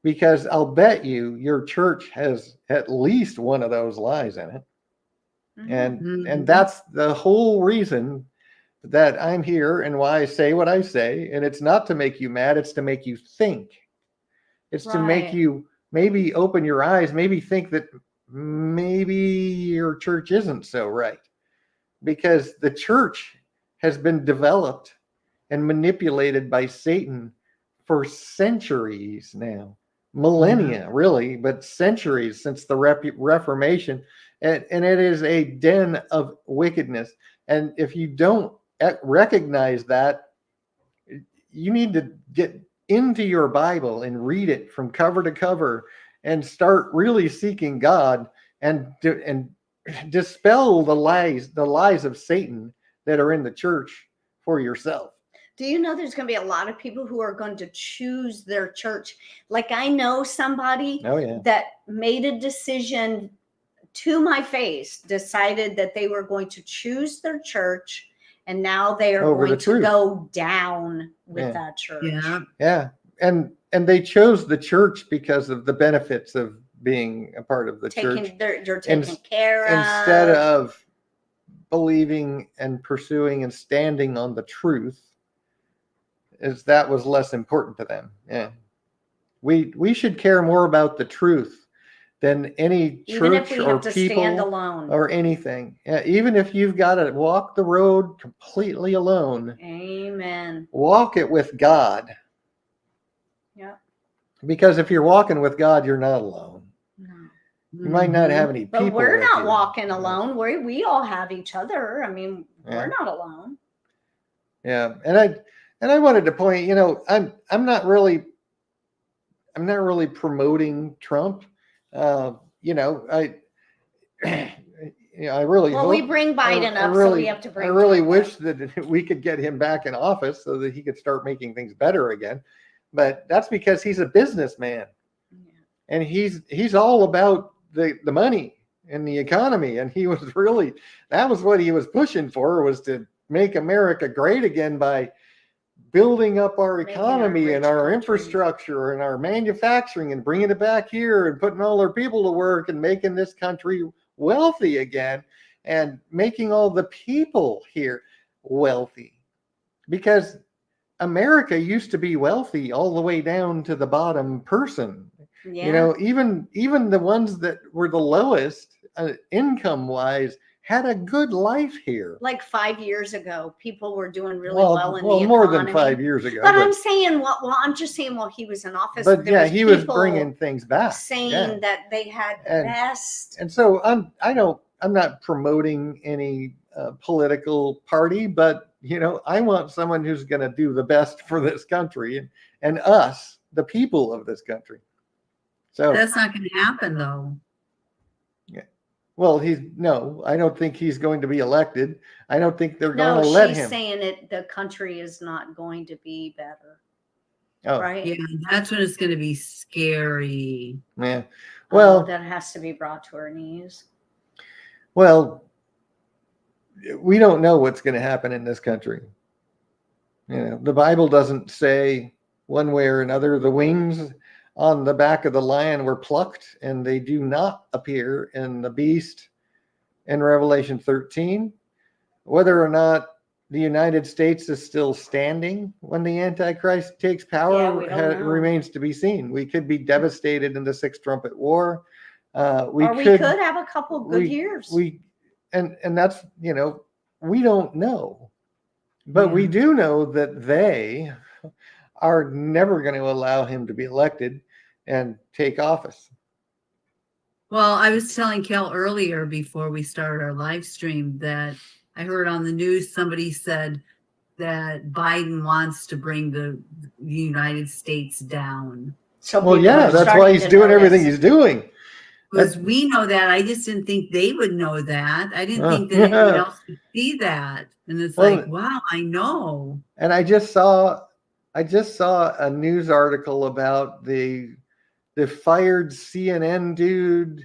Because I'll bet you your church has at least one of those lies in it. And that's the whole reason that I'm here and why I say what I say. And it's not to make you mad, it's to make you think. It's to make you maybe open your eyes, maybe think that maybe your church isn't so right. Because the church has been developed and manipulated by Satan for centuries now. Millennia, really, but centuries since the Reformation. And it is a den of wickedness. And if you don't recognize that, you need to get into your Bible and read it from cover to cover and start really seeking God and dispel the lies of Satan that are in the church for yourself. Do you know there's going to be a lot of people who are going to choose their church? Like I know somebody that made a decision to my face, decided that they were going to choose their church, and now they are going to go down with that church. Yeah. And they chose the church because of the benefits of being a part of the church. You're taken care of. Instead of believing and pursuing and standing on the truth, is that was less important to them. Yeah. We should care more about the truth than any even church if we or have to people stand alone. or anything. Yeah, even if you've got to walk the road completely alone. Amen. Walk it with God. Yeah. Because if you're walking with God, you're not alone. No. You might not have any people. But we're not you. walking alone. We all have each other. I mean, we're not alone. Yeah. And I wanted to point, I'm not really promoting Trump. I really hope, we bring Biden up, so we have to bring. I really wish that we could get him back in office so that he could start making things better again. But that's because he's a businessman, and he's all about the money and the economy. And that was what he was pushing for, was to make America great again by building up our economy and our infrastructure and our manufacturing and bringing it back here and putting all our people to work and making this country wealthy again and making all the people here wealthy. Because America used to be wealthy all the way down to the bottom person. Yeah. Even the ones that were the lowest income wise had a good life here. Like 5 years ago, people were doing really well in the economy. More than 5 years ago. But I'm saying, I'm just saying, while he was in office, but he was bringing things back, saying that they had the best. And so I'm not promoting any political party, but I want someone who's going to do the best for this country and us, the people of this country. So that's not going to happen, though. Well, I don't think he's going to be elected. I don't think they're going to let him. No, she's saying the country is not going to be better. Oh, right? Yeah, that's when it's going to be scary. Yeah. Well, that has to be brought to her knees. Well, we don't know what's going to happen in this country. The Bible doesn't say one way or another. The wings on the back of the lion were plucked, and they do not appear in the beast in Revelation 13. Whether or not the United States is still standing when the Antichrist takes power remains to be seen. We could be devastated in the Sixth Trumpet War. We could have a couple good years. And that's, we don't know. But we do know that they are never going to allow him to be elected and take office. Well, I was telling Kel earlier before we started our live stream that I heard on the news somebody said that Biden wants to bring the United States down. So Well, people yeah, are that's why starting he's to doing everything notice. he's doing. Because we know that. I just didn't think they would know that. I didn't think that anyone else would see that. And it's Well, like, wow, I know. And I just saw a news article about the fired CNN dude.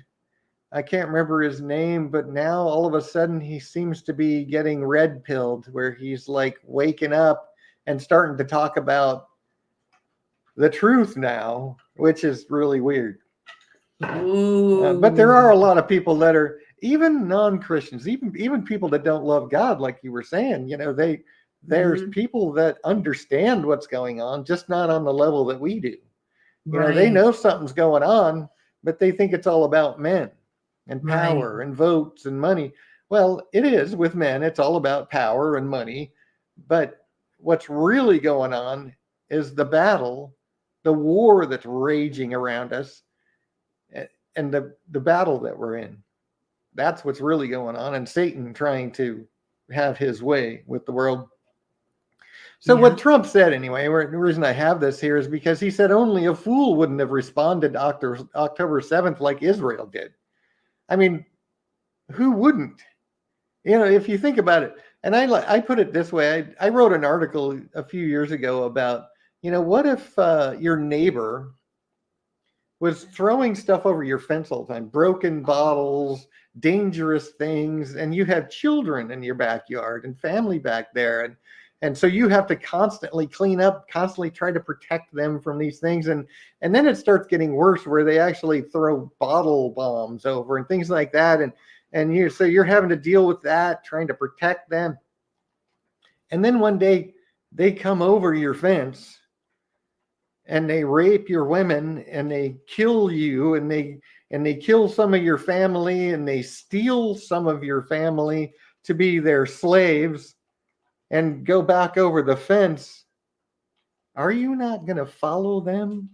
I can't remember his name, but now all of a sudden he seems to be getting red pilled, where he's like waking up and starting to talk about the truth now, which is really weird. But there are a lot of people that are even non-Christians, even people that don't love God, like you were saying. There's people that understand what's going on, just not on the level that we do. They know something's going on, but they think it's all about men and power and votes and money. Well, it is with men. It's all about power and money. But what's really going on is the battle, the war that's raging around us, and the battle that we're in. That's what's really going on. And Satan trying to have his way with the world. So what Trump said, anyway, the reason I have this here is because he said only a fool wouldn't have responded October 7th like Israel did. I mean, who wouldn't? If you think about it, and I put it this way, I wrote an article a few years ago about, what if your neighbor was throwing stuff over your fence all the time, broken bottles, dangerous things, and you have children in your backyard and family back there, and so you have to constantly clean up, constantly try to protect them from these things. And then it starts getting worse, where they actually throw bottle bombs over and things like that. So you're having to deal with that, trying to protect them. And then one day they come over your fence and they rape your women and they kill you and they kill some of your family and they steal some of your family to be their slaves and go back over the fence. Are you not going to follow them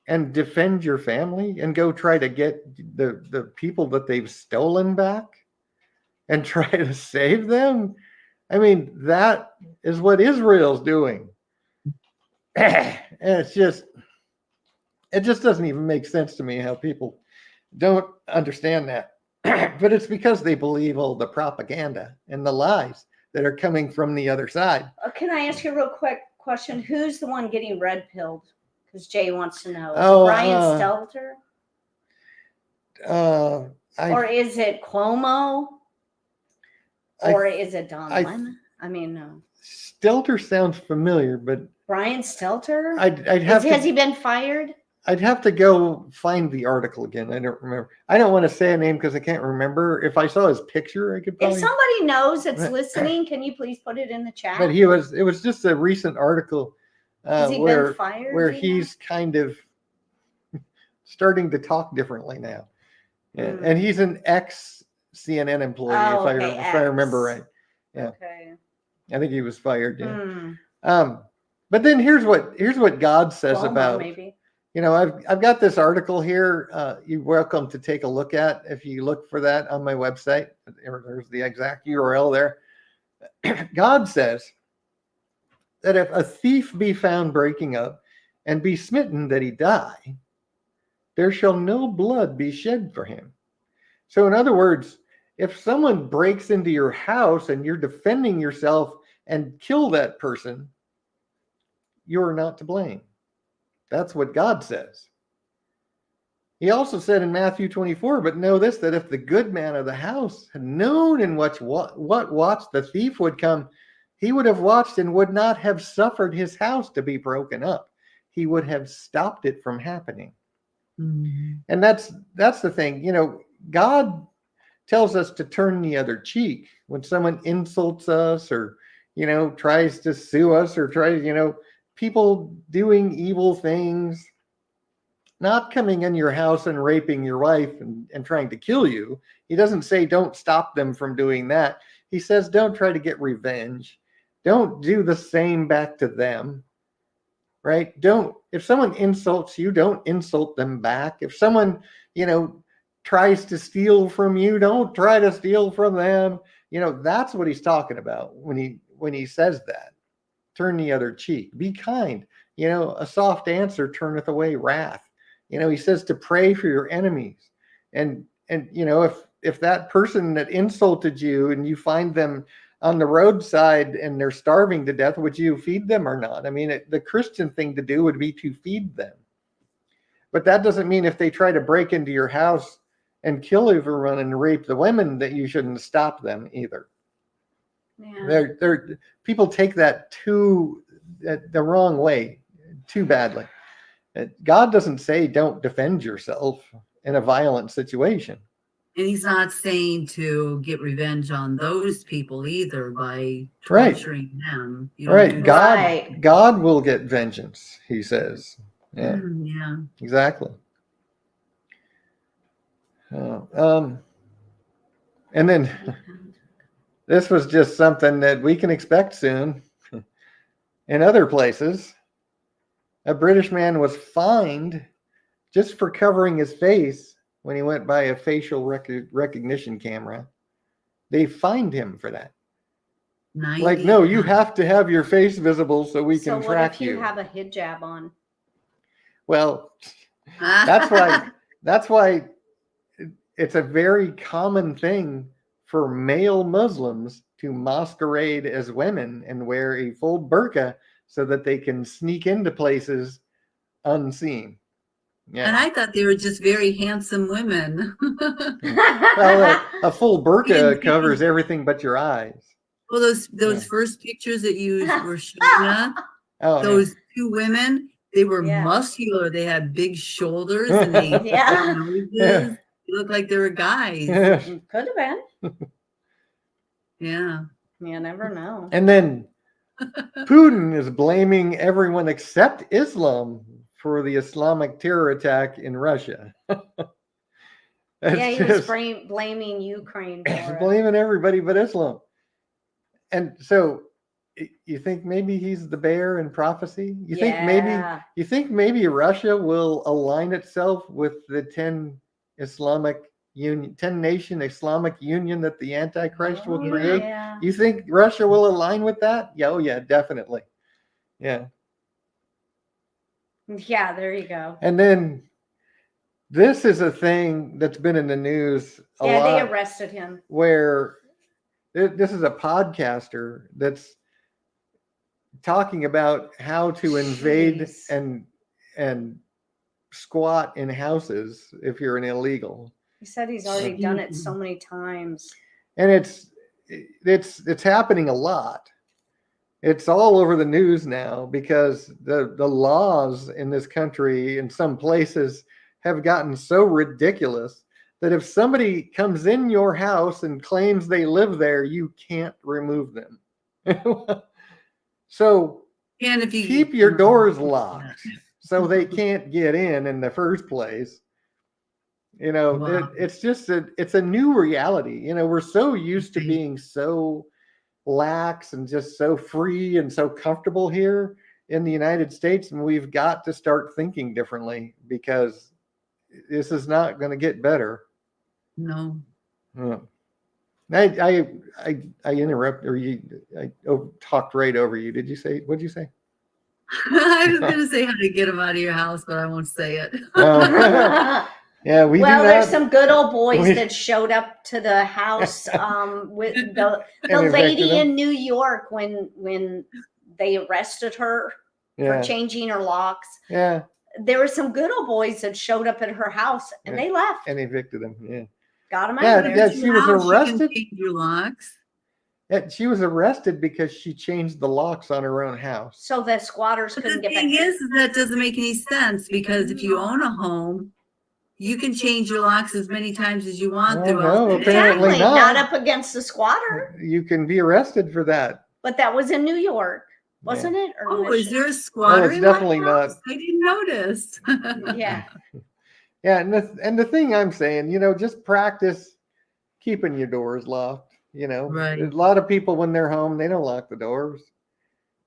and defend your family and go try to get the people that they've stolen back and try to save them? I mean, that is what Israel's doing. And it just doesn't even make sense to me how people don't understand that. But it's because they believe all the propaganda and the lies that are coming from the other side. Can I ask you a real quick question? Who's the one getting red pilled? Because Jay wants to know. Is it Brian Stelter? Or is it Cuomo? Or is it Don Lemon? I mean, no. Stelter sounds familiar, but Brian Stelter? Has he been fired? I'd have to go find the article again. I don't remember. I don't want to say a name because I can't remember. If I saw his picture, I could probably. If somebody knows that's listening, can you please put it in the chat? But it was just a recent article Has he been fired, where he's kind of starting to talk differently now. And he's an ex-CNN employee, if I remember right. Yeah. Okay. I think he was fired. Yeah. But then here's what God says about. Maybe. I've got this article here. You're welcome to take a look at. If you look for that on my website, there's the exact URL there. God says that if a thief be found breaking up and be smitten that he die, there shall no blood be shed for him. So in other words, if someone breaks into your house and you're defending yourself and kill that person, you're not to blame. That's what God says. He also said in Matthew 24, but know this, that if the good man of the house had known in what watch the thief would come, he would have watched and would not have suffered his house to be broken up. He would have stopped it from happening. Mm-hmm. And that's the thing. God tells us to turn the other cheek when someone insults us or, tries to sue us or tries, people doing evil things, not coming in your house and raping your wife and trying to kill you. He doesn't say don't stop them from doing that. He says don't try to get revenge. Don't do the same back to them. right? If someone insults you, don't insult them back. If someone, tries to steal from you, don't try to steal from them. That's what he's talking about when he says that. Turn the other cheek. Be kind. A soft answer turneth away wrath. He says to pray for your enemies. And if that person that insulted you and you find them on the roadside and they're starving to death, would you feed them or not? I mean, the Christian thing to do would be to feed them. But that doesn't mean if they try to break into your house and kill everyone and rape the women that you shouldn't stop them either. Yeah. People take that the wrong way, too badly. God doesn't say don't defend yourself in a violent situation. And he's not saying to get revenge on those people either by torturing them. Right. God will get vengeance, he says. Yeah. Yeah. Exactly. And then this was just something that we can expect soon. In other places, a British man was fined just for covering his face when he went by a facial recognition camera. They fined him for that. Like, no, you have to have your face visible so we can track you. So what if you have a hijab on? Well, that's why it's a very common thing for male Muslims to masquerade as women and wear a full burqa so that they can sneak into places unseen. Yeah. And I thought they were just very handsome women. Well, a full burqa covers everything but your eyes. Well, those first pictures that you were showing us, those two women, they were muscular. They had big shoulders and they had noses. They looked like they were guys. Could have been. Yeah. You never know. And then Putin is blaming everyone except Islam for the Islamic terror attack in Russia. He was blaming Ukraine for blaming everybody but Islam. And so you think maybe he's the bear in prophecy? You think maybe Russia will align itself with the 10 nation Islamic union that the Antichrist will create? Yeah. You think Russia will align with that? Yeah, oh yeah, definitely. Yeah. Yeah, there you go. And then this is a thing that's been in the news a lot. Yeah, they arrested him. Where this is a podcaster that's talking about how to invade and squat in houses if you're an illegal. He said he's already done it so many times. And it's happening a lot. It's all over the news now because the laws in this country in some places have gotten so ridiculous that if somebody comes in your house and claims they live there, you can't remove them. So if you keep your doors locked so they can't get in the first place. It's just it's a new reality. We're so used to being so lax and just so free and so comfortable here in the United States, and we've got to start thinking differently because this is not going to get better. No. I interrupted or I talked right over you. What'd you say? I was going to say how to get them out of your house, but I won't say it. Yeah, there's some good old boys that showed up to the house with the lady in New York when they arrested her for changing her locks. Yeah. There were some good old boys that showed up at her house and they left. And evicted them. Yeah. Got them out of there. Yeah, she was arrested. Change your locks. Yeah, she was arrested because she changed the locks on her own house. So the squatters couldn't get back. The thing is that doesn't make any sense because if you own a home, you can change your locks as many times as you want throughout. No, apparently exactly. Not up against the squatter. You can be arrested for that. But that was in New York, wasn't it? Or is there a squatter? It's definitely not. I didn't notice. Yeah. Yeah, and the thing I'm saying, just practice keeping your doors locked. Right. A lot of people when they're home, they don't lock the doors.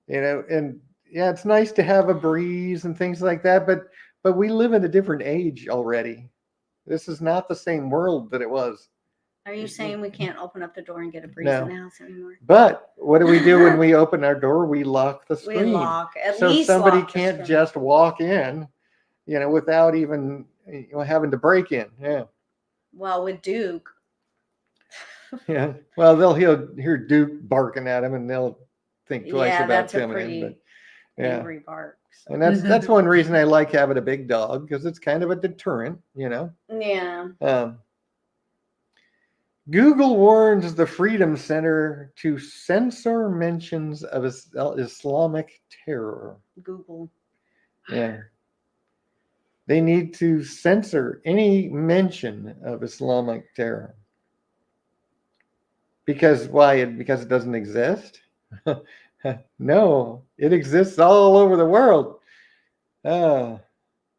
And yeah, it's nice to have a breeze and things like that, but we live in a different age already. This is not the same world that it was. Are you saying we can't open up the door and get a breeze No. in the house anymore? But what do we do when we open our door? We lock the We screen. lock, at So least somebody lock the can't screen. just walk in, without even having to break in. Yeah. Well, with Duke. Yeah. Well, they'll hear Duke barking at him, and they'll think twice Yeah, about that's a coming in. pretty But yeah, angry bark. So. and that's one reason I like having a big dog, because it's kind of a deterrent. Yeah. Google warns the Freedom Center to censor mentions of Islamic terror. Google. Yeah. They need to censor any mention of Islamic terror. Because why? Because it doesn't exist? No, it exists all over the world.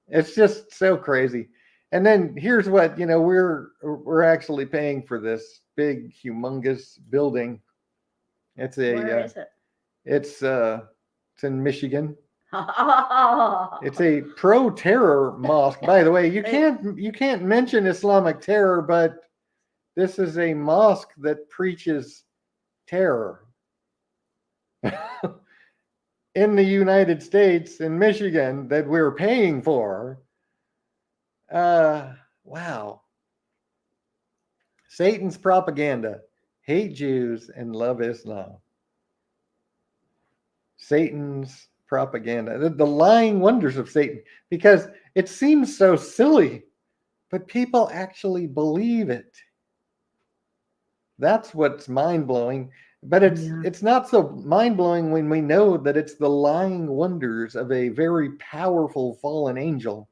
It's just so crazy. And then here's what, we're actually paying for this big, humongous building. It's Where is it? It's in Michigan. It's a pro-terror mosque. By the way, you can't mention Islamic terror, but this is a mosque that preaches terror in the United States, in Michigan, that we're paying for. Wow. Satan's propaganda: hate Jews and love Islam. Satan's propaganda, the lying wonders of Satan, because it seems so silly, but people actually believe it. That's what's mind-blowing. But it's not so mind-blowing when we know that it's the lying wonders of a very powerful fallen angel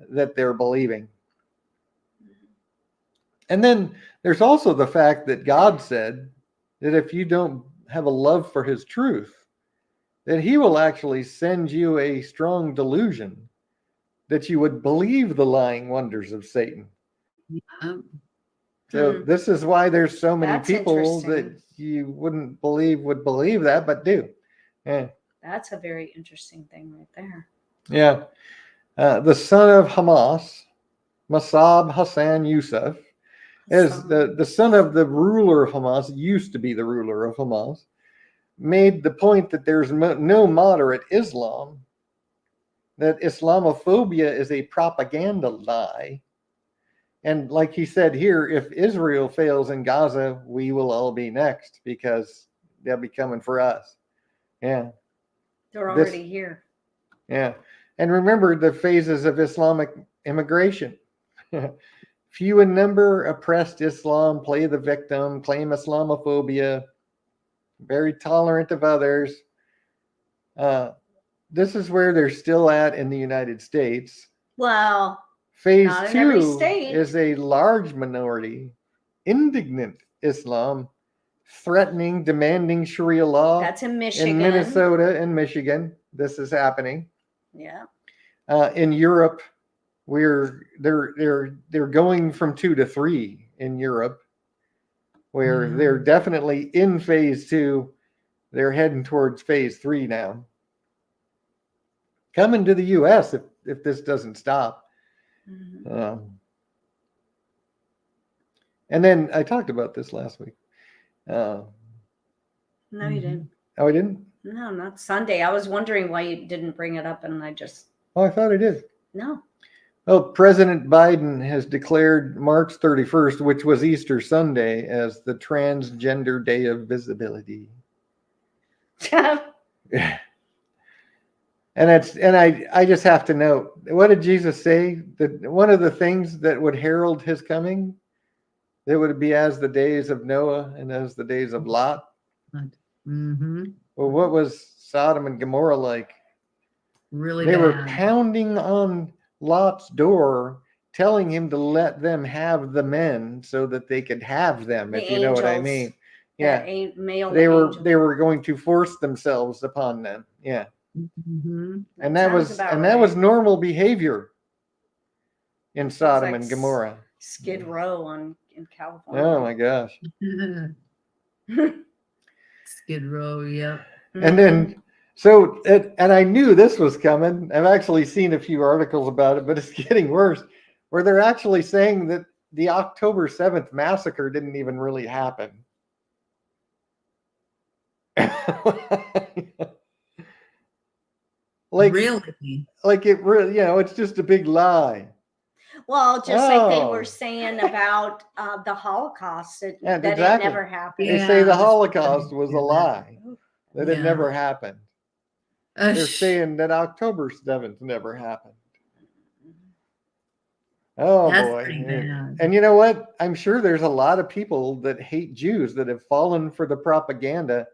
that they're believing. And then there's also the fact that God said that if you don't have a love for his truth, that he will actually send you a strong delusion that you would believe the lying wonders of Satan. So this is why there's so many people that you wouldn't believe would believe that, but do. Yeah. That's a very interesting thing right there. Yeah. The son of Hamas, Masab Hassan Youssef, is the son of the ruler of Hamas, used to be the ruler of Hamas, made the point that there's no moderate Islam, that Islamophobia is a propaganda lie. And like he said here, if Israel fails in Gaza, we will all be next, because they'll be coming for us. Yeah. They're already here. Yeah. And remember the phases of Islamic immigration. Few in number, oppressed Islam, play the victim, claim Islamophobia, very tolerant of others. This is where they're still at in the United States. Well, Phase 2 is a large minority, indignant Islam, threatening, demanding Sharia law. That's in Michigan. In Minnesota and Michigan, this is happening. Yeah. In Europe, they're going from 2 to 3 in Europe, where they're definitely in phase 2. They're heading towards phase 3 now. Coming to the U.S. if this doesn't stop. And then I talked about this last week. No, you didn't. Oh, I didn't? No, not Sunday. I was wondering why you didn't bring it up, and I just... Oh, I thought I did. No. Well, President Biden has declared March 31st, which was Easter Sunday, as the Transgender Day of Visibility. And I just have to note, what did Jesus say? That one of the things that would herald his coming, it would be as the days of Noah and as the days of Lot. Mm-hmm. Well, what was Sodom and Gomorrah like? Really They bad. were pounding on Lot's door, telling him to let them have the men so that they could have them, if you know what I mean. Yeah. They were going to force themselves upon them. Yeah. Mm-hmm. And that was normal behavior in Sodom and Gomorrah. Skid Row in California. Oh my gosh. Skid Row, yeah. And then So, and I knew this was coming. I've actually seen a few articles about it, but it's getting worse, where they're actually saying that the October 7th massacre didn't even really happen. Really? Like it really, it's just a big lie. Well, just like they were Oh. saying about the Holocaust, Yeah, that exactly. it never happened. They say the Yeah, Holocaust was a lie, that it Yeah. never happened. They're saying that October 7th never happened. Oh That's boy. pretty bad. And you know what? I'm sure there's a lot of people that hate Jews that have fallen for the propaganda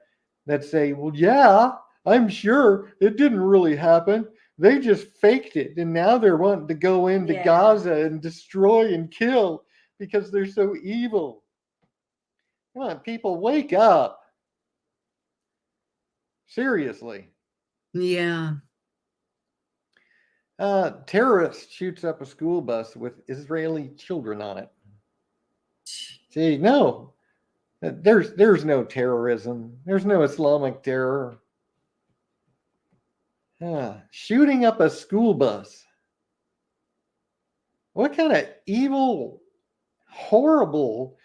that say, well, yeah, I'm sure it didn't really happen. They just faked it. And now they're wanting to go into Yeah. Gaza and destroy and kill because they're so evil. Come on, people, wake up. Seriously. Yeah. Terrorist shoots up a school bus with Israeli children on it. See, no, there's no terrorism. There's no Islamic terror. Shooting up a school bus. What kind of evil, horrible,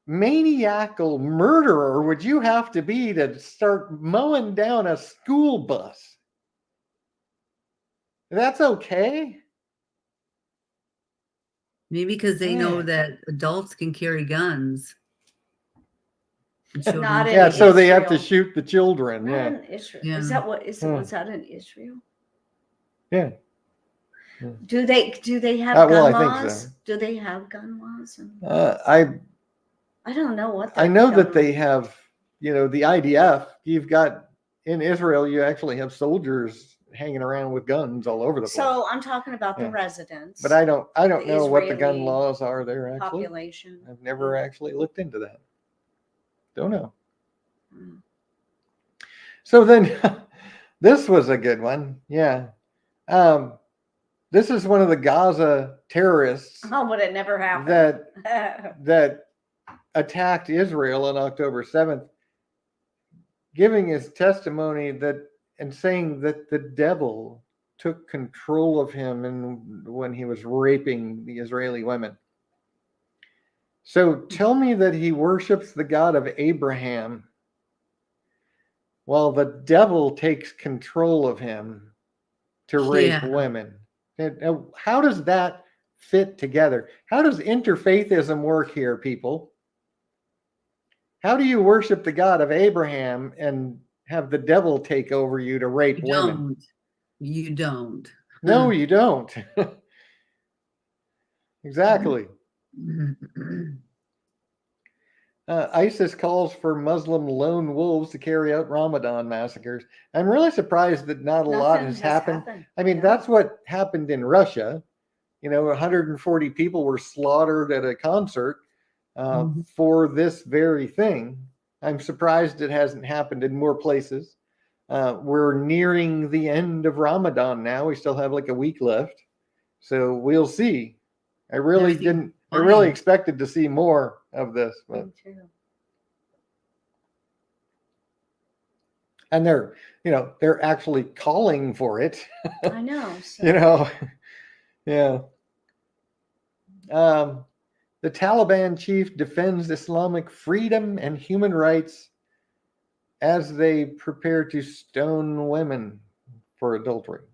maniacal murderer would you have to be to start mowing down a school bus? That's okay? Maybe because they know Man. that adults can carry guns. And Not children in Yeah, so they have to Israel. shoot the children. Not Yeah. in Israel. Yeah. Is that what is Hmm. was that in Israel? Yeah. Do they have Well, gun I think laws? so. Do they have gun laws? I don't know what I their know gun that they laws- have, the IDF. You've got in Israel, you actually have soldiers hanging around with guns all over the place. So I'm talking about the Yeah. residents. But I don't the know what the gun Israeli laws are there actually. population. I've never actually looked into that. Don't know. Mm. So then this was a good one. Yeah. This is one of the Gaza terrorists Oh, but it never happened. that attacked Israel on October 7th, giving his testimony and saying that the devil took control of him and when he was raping the Israeli women. So tell me that he worships the God of Abraham while the devil takes control of him to rape Yeah. women. How does that fit together? How does interfaithism work here, people? How do you worship the God of Abraham and have the devil take over you to rape women? You don't. No, you don't. Exactly. ISIS calls for Muslim lone wolves to carry out Ramadan massacres. I'm really surprised that not a lot Nothing has happened. I mean, Yeah. that's what happened in Russia. 140 people were slaughtered at a concert for this very thing. I'm surprised it hasn't happened in more places. We're nearing the end of Ramadan now. We still have like a week left. So we'll see. I really expected to see more of this. But. Me too. And they're actually calling for it. I know. Yeah. The Taliban chief defends Islamic freedom and human rights as they prepare to stone women for adultery.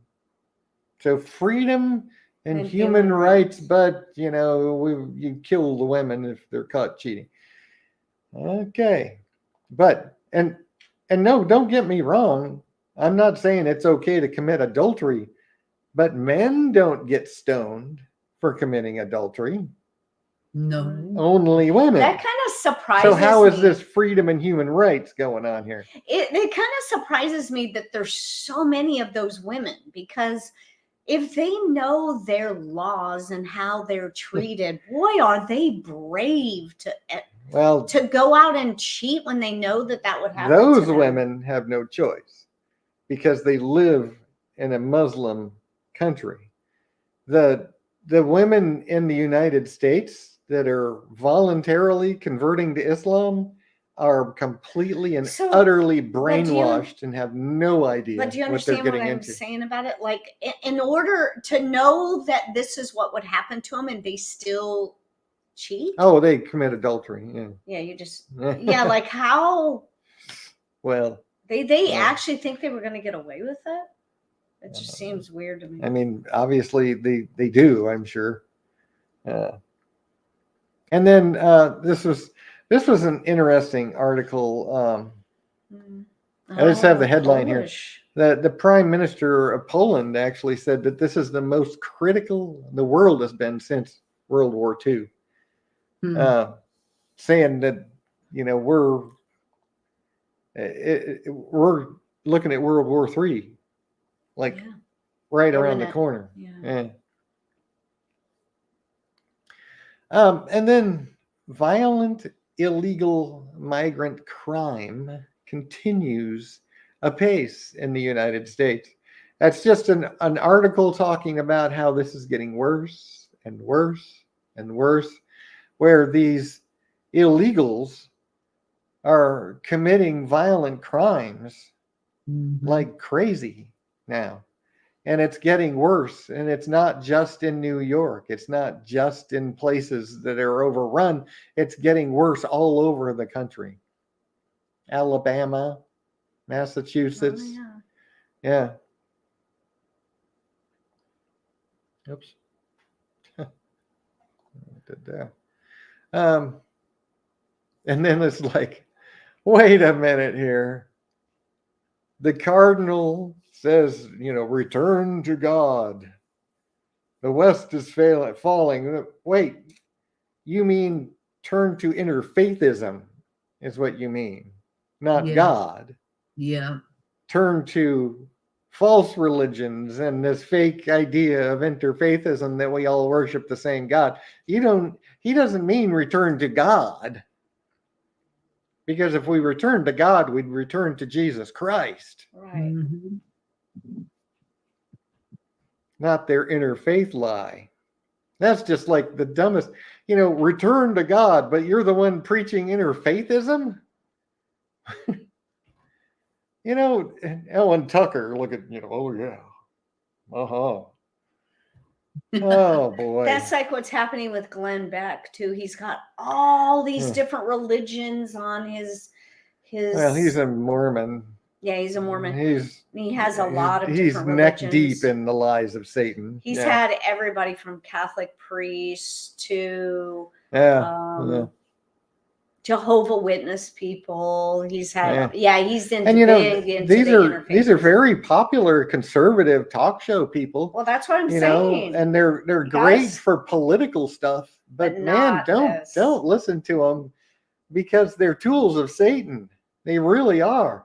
So freedom and human rights, but you kill the women if they're caught cheating. Okay. But and no, don't get me wrong. I'm not saying it's okay to commit adultery, but men don't get stoned for committing adultery. No. Only women. That kind of surprises me. So how is this freedom and human rights going on here? It kind of surprises me that there's so many of those women, because if they know their laws and how they're treated, boy, are they brave to go out and cheat when they know that would happen. Those women have no choice because they live in a Muslim country. The women in the United States that are voluntarily converting to Islam are completely and So, utterly but do you- brainwashed and have no idea But do you what they're understand what getting I'm into. saying about it? Like, in order to know that this is what would happen to them and they still cheat? Oh, they commit adultery. Yeah. Yeah, you just, yeah, like how Well, they yeah. actually think they were going to get away with it? It just seems weird to me. I mean, obviously they do, I'm sure. And then this was an interesting article. I just have the headline here. The Prime Minister of Poland actually said that this is the most critical the world has been since World War II. Saying that, you know, we're looking at World War III, like right around the corner. Yeah. And then violent illegal migrant crime continues apace in the United States. That's just an article talking about how this is getting worse and worse and worse, where these illegals are committing violent crimes like crazy now. And it's getting worse. And it's not just in New York. It's not just in places that are overrun. It's getting worse all over the country. Alabama, Massachusetts. Oh, yeah. Oops. Did that. And then it's like, wait a minute here. The cardinal says, you know, return to God. The West is falling. Wait, you mean turn to interfaithism is what you mean, not God. Yeah. Turn to false religions and this fake idea of interfaithism that we all worship the same God. He doesn't mean return to God. Because if we return to God, we'd return to Jesus Christ. Right. Not their interfaith lie. That's just like the dumbest, you know, return to God, but you're the one preaching interfaithism? You know, Ellen Tucker, look at, you know, oh yeah. Oh boy. That's like what's happening with Glenn Beck too. He's got all these different religions on his. Well, he's a Mormon. Yeah, he's a Mormon. He has a lot of different religions. He's neck deep in the lies of Satan. He's had everybody from Catholic priests to Jehovah Witness people. He's had he's into, and you know, into these are very popular conservative talk show people. Well, that's what I'm saying. Know, and they're great for political stuff, but man, don't listen to them because they're tools of Satan. They really are.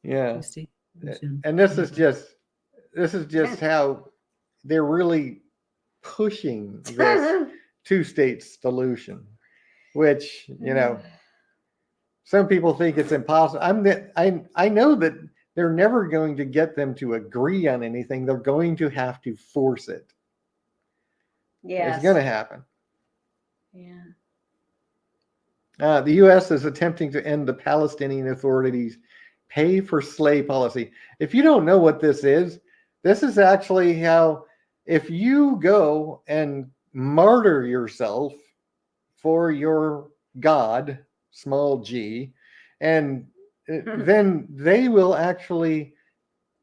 Yeah. And this is just how they're really pushing this two-state solution, which, you know, some people think it's impossible. I know that they're never going to get them to agree on anything. They're going to have to force it. Yeah, it's going to happen. Yeah. The U.S. is attempting to end the Palestinian Authority's pay-for-slay policy. If you don't know what this is actually how, if you go and martyr yourself for your God, small g, and then they will actually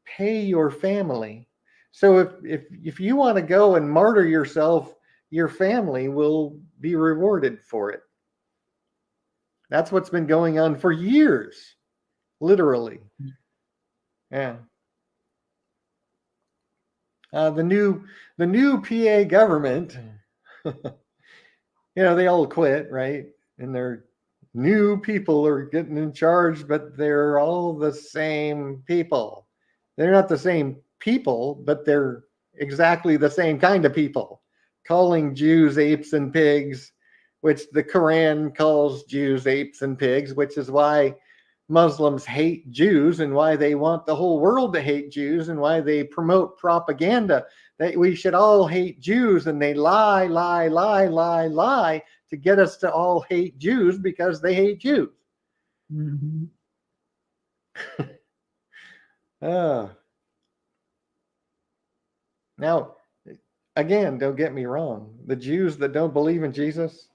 pay your family. So if you want to go and martyr yourself, your family will be rewarded for it. That's what's been going on for years, literally. Yeah. The new PA government, you know, they all quit, right? And their new people are getting in charge, but they're all the same people. They're not the same people, but they're exactly the same kind of people, calling Jews apes and pigs, which the Quran calls Jews apes and pigs, which is why Muslims hate Jews and why they want the whole world to hate Jews and why they promote propaganda that we should all hate Jews, and they lie to get us to all hate Jews because they hate Jews. Mm-hmm. Now, again, don't get me wrong. The Jews that don't believe in Jesus,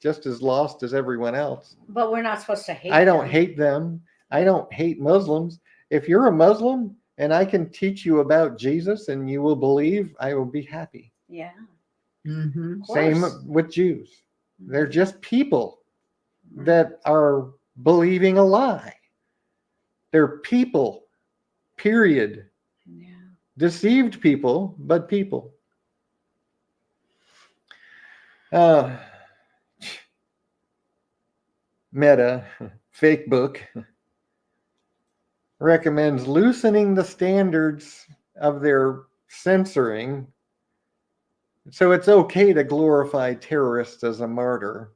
just as lost as everyone else. But we're not supposed to hate I don't them. hate them. I don't hate Muslims. If you're a Muslim and I can teach you about Jesus and you will believe, I will be happy. Yeah. Mm-hmm. Same with Jews. They're just people that are believing a lie. They're people, period. Yeah. Deceived people, but people. Meta, fake book, recommends loosening the standards of their censoring. So it's okay to glorify terrorists as a martyr.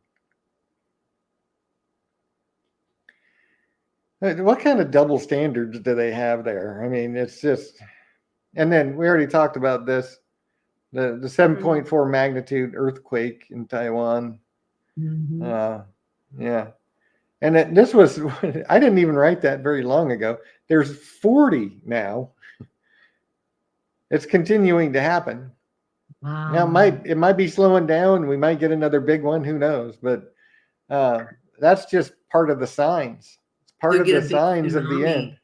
What kind of double standards do they have there? I mean, it's just, and then we already talked about this, the 7.4 magnitude earthquake in Taiwan. Mm-hmm. Yeah. And this was, I didn't even write that very long ago. There's 40 now. It's continuing to happen. Wow. Now it might be slowing down. We might get another big one. Who knows? But that's just part of the signs. It's part of the signs of the end.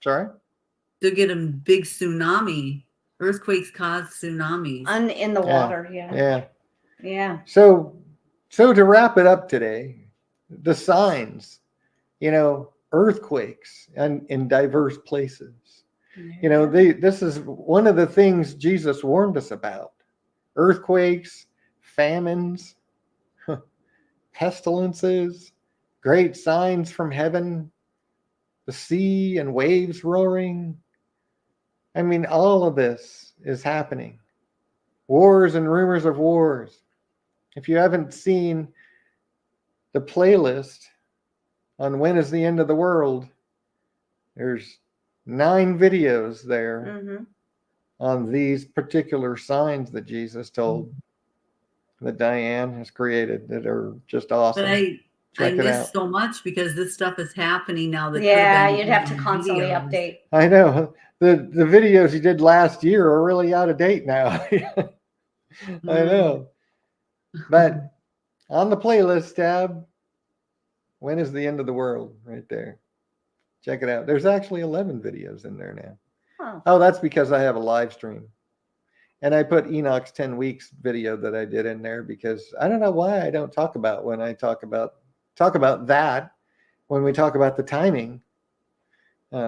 Sorry? They'll get a big tsunami. Earthquakes cause tsunamis. In the water, yeah. Yeah. So to wrap it up today, the signs, earthquakes and in diverse places. This is one of the things Jesus warned us about. Earthquakes, famines, pestilences, great signs from heaven, the sea and waves roaring. I mean, all of this is happening. Wars and rumors of wars. If you haven't seen the playlist on when is the end of the world, there's 9 videos there on these particular signs that Jesus told, that Diane has created, that are just awesome. But I miss so much because this stuff is happening now. You'd have to constantly update. I know. The videos you did last year are really out of date now. I know. But on the playlist tab, when is the end of the world? Right there. Check it out. There's actually 11 videos in there now. Huh. Oh, that's because I have a live stream. And I put Enoch's 10 weeks video that I did in there because I don't know why I don't talk about when I talk about that when we talk about the timing.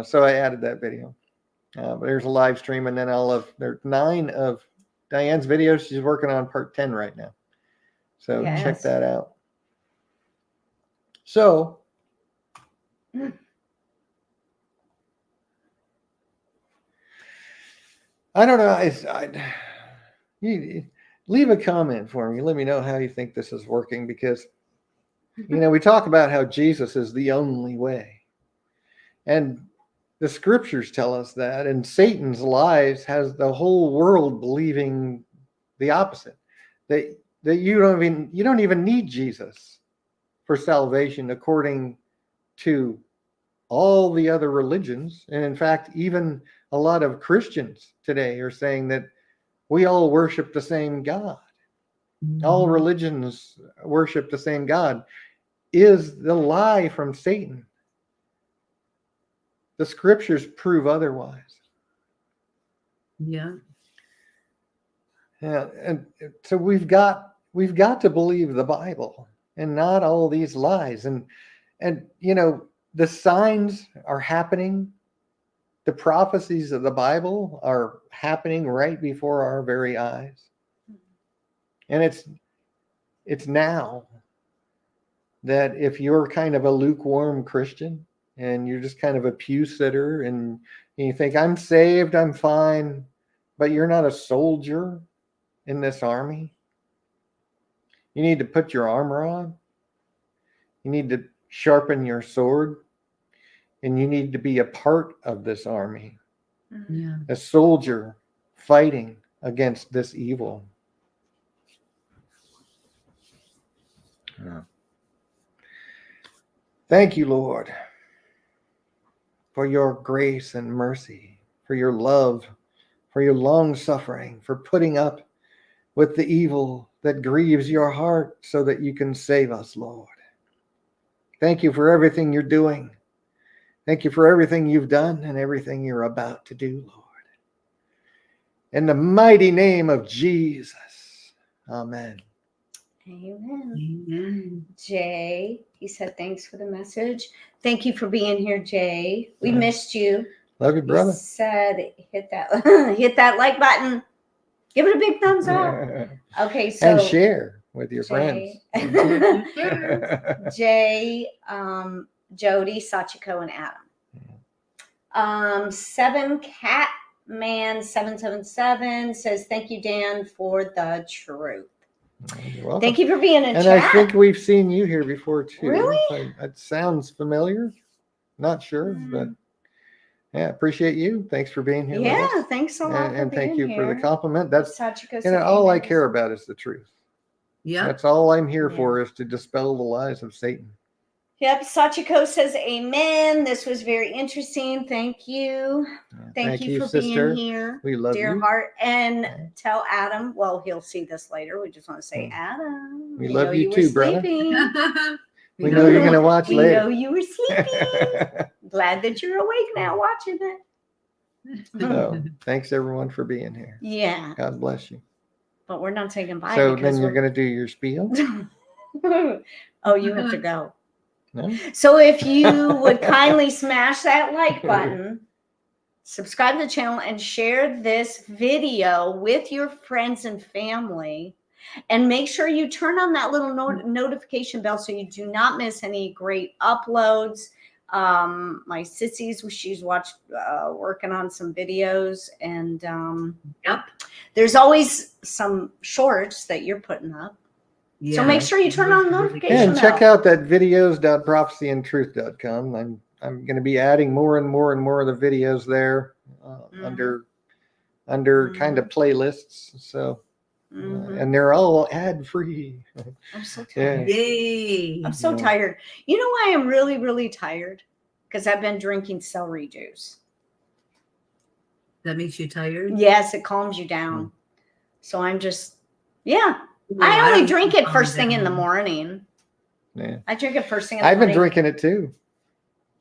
So I added that video. But there's a live stream, and then there's 9 of Diane's videos. She's working on part 10 right now. So check that out. So I don't know. You leave a comment for me. Let me know how you think this is working, because we talk about how Jesus is the only way, and the scriptures tell us that, and Satan's lies has the whole world believing the opposite. That you don't even need Jesus for salvation, according to all the other religions. And in fact, even a lot of Christians today are saying that we all worship the same God. All religions worship the same God. Is the lie from Satan. The scriptures prove otherwise. Yeah. Yeah, and so we've got to believe the Bible and not all these lies. And the signs are happening. The prophecies of the Bible are happening right before our very eyes. And it's now that if you're kind of a lukewarm Christian and you're just kind of a pew sitter and you think, I'm saved, I'm fine, but you're not a soldier in this army, you need to put your armor on. You need to sharpen your sword, and you need to be a part of this army, Yeah. a soldier fighting against this evil. Yeah. Thank you, Lord, for your grace and mercy, for your love, for your long suffering, for putting up with the evil that grieves your heart so that you can save us, Lord. Thank you for everything you're doing. Thank you for everything you've done and everything you're about to do, Lord. In the mighty name of Jesus. Amen. Amen. Amen. Jay, he said, thanks for the message. Thank you for being here, Jay. We missed you. Love you, brother. He said, hit that, hit that like button. Give it a big thumbs up. Okay, so. And share with your Jay, friends. Jay, Jody, Sachiko, and Adam. 7Catman777 says, thank you, Dan, for the truth. You're welcome. Thank you for being in and chat. I think we've seen you here before too. Really? It sounds familiar. Not sure, but yeah, appreciate you. Thanks for being here. Yeah, with us. thanks a lot. And for thank being you for here. the compliment. That's Sachiko all I care about is the truth. Yeah. That's all I'm here for, is to dispel the lies of Satan. Yep, Sachiko says amen. This was very interesting. Thank you. Thank you for sister. being here. We love dear you. heart. And tell Adam, well, he'll see this later. We just want to say, Adam, We love you too, brother. Sleeping. We know you're going to watch later. We know you were sleeping. Glad that you're awake now watching it. So, thanks everyone for being here. Yeah. God bless you. But we're not saying goodbye. So then you're going to do your spiel? Oh, you have to go. No? So if you would kindly smash that like button, subscribe to the channel, and share this video with your friends and family. And make sure you turn on that little notification bell so you do not miss any great uploads. My sissies, she's working on some videos, and Yep. there's always some shorts that you're putting up. Yeah. So make sure you turn on the notification And bell. check out that videos.prophecyandtruth.com. I'm going to be adding more and more and more of the videos there under kind of playlists. So and they're all ad free. I'm so tired. Yay. I'm so tired. You know why I'm really, really tired? Because I've been drinking celery juice. That makes you tired? Yes, it calms you down. So I'm just, I only drink it first thing in the morning. Yeah. I drink it first thing in the I've morning. been drinking it too.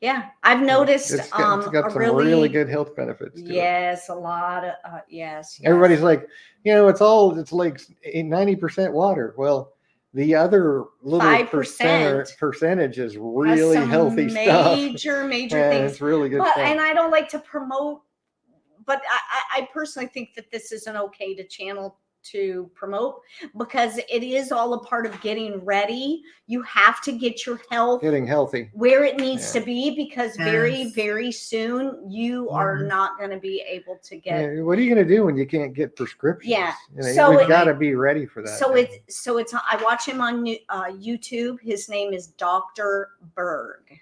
Yeah, I've noticed it's got some really good health benefits. Yes, a lot of yes. Everybody's like, it's like 90% water. Well, the other little 5% percentage is really healthy stuff. Major Yeah, things. it's really good stuff. And I don't like to promote, but I personally think that this isn't okay to channel to promote, because it is all a part of getting ready. You have to get your health getting healthy where it needs to be, because very, very soon you are not going to be able to get. Yeah, what are you going to do when you can't get prescriptions? Yeah. So we've got to be ready for that. So it's I watch him on YouTube. His name is Dr. Berg.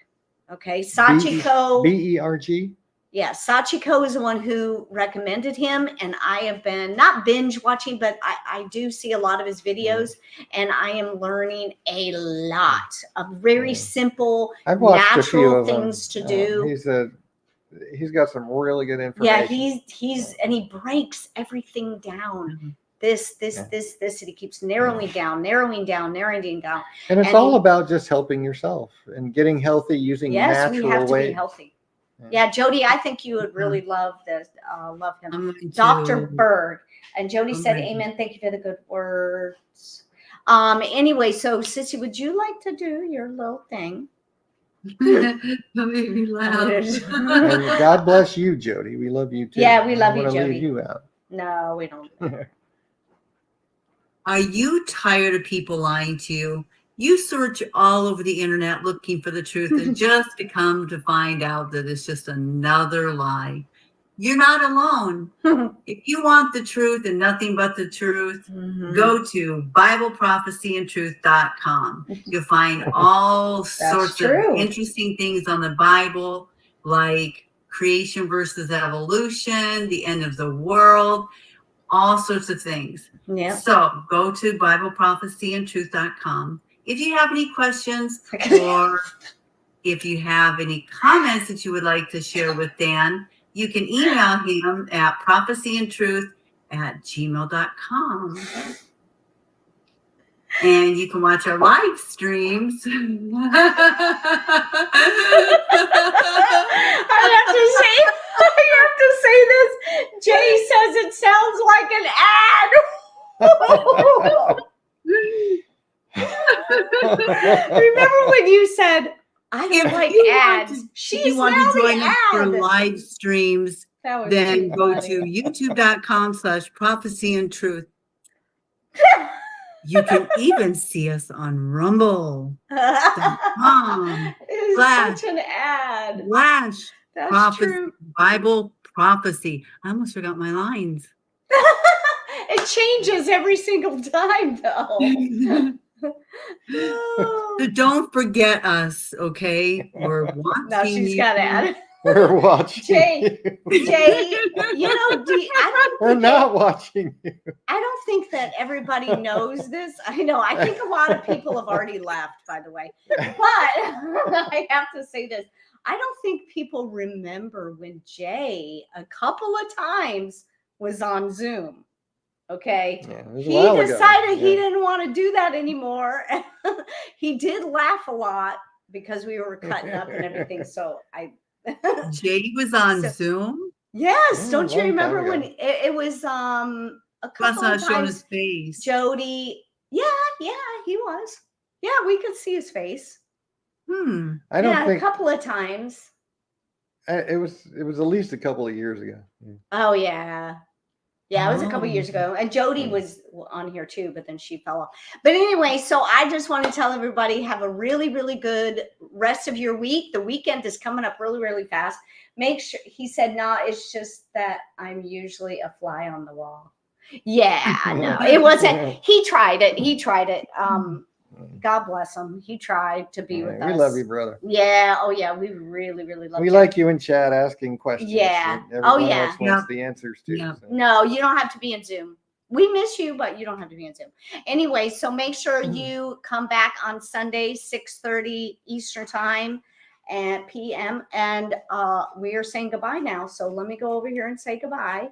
Okay. Sachiko. Berg. Yeah, Sachiko is the one who recommended him, and I have been not binge watching, but I do see a lot of his videos, and I am learning a lot of very simple, natural things to do. He's got some really good information. Yeah, and he breaks everything down. This, and he keeps narrowing down. And it's all about just helping yourself and getting healthy using natural ways. Yes, we have to be healthy. Yeah, Jody, I think you would really love this. Love him. Dr. Berg. And Jody said, amen. Thank you for the good words. Anyway, so Sissy, would you like to do your little thing? That made me laugh. And God bless you, Jody. We love you too. Yeah, we love you, Jody. Leave you out. No, we don't. Are you tired of people lying to you? You search all over the internet looking for the truth, and just to come to find out that it's just another lie. You're not alone. If you want the truth and nothing but the truth, go to BibleProphecyandTruth.com. You'll find all sorts of interesting things on the Bible, like creation versus evolution, the end of the world, all sorts of things. Yeah. So go to BibleProphecyandTruth.com. If you have any questions or if you have any comments that you would like to share with Dan, you can email him at prophecyandtruth@gmail.com. And you can watch our live streams. I have to say this. Jay says it sounds like an ad. Remember when you said, I don't like ads. If you want to join us for live streams, then go to youtube.com/prophecyandtruth. You can even see us on rumble.com. It is such an ad. That's true. Bible prophecy. I almost forgot my lines. It changes every single time, though. So don't forget us, okay? We're watching. Now she's got to add it. We're watching. Jay, we're not watching you. I don't think that everybody knows this. I know. I think a lot of people have already left, by the way. But I have to say this. I don't think people remember when Jay a couple of times was on Zoom. Okay. Yeah, he decided he didn't want to do that anymore. He did laugh a lot because we were cutting up and everything. So Jay was on Zoom. Yes, don't you remember when it was a couple of times? His face. Jody, yeah, he was. Yeah, we could see his face. I don't think a couple of times. It was at least a couple of years ago. Oh yeah. Yeah, it was a couple years ago. And Jody was on here too, but then she fell off. But anyway, so I just want to tell everybody, have a really, really good rest of your week. The weekend is coming up really, really fast. Make sure, he said, no, it's just that I'm usually a fly on the wall. Yeah, no, it wasn't. He tried it. God bless him. He tried to be with us. We love you, brother. Yeah. Oh, yeah. We really, really love you. We like you in chat asking questions. Yeah. Everyone else wants the answers too. Yeah. So. No, you don't have to be in Zoom. We miss you, but you don't have to be in Zoom. Anyway, so make sure you come back on Sunday, 6:30 Eastern time and PM. And we are saying goodbye now. So let me go over here and say goodbye.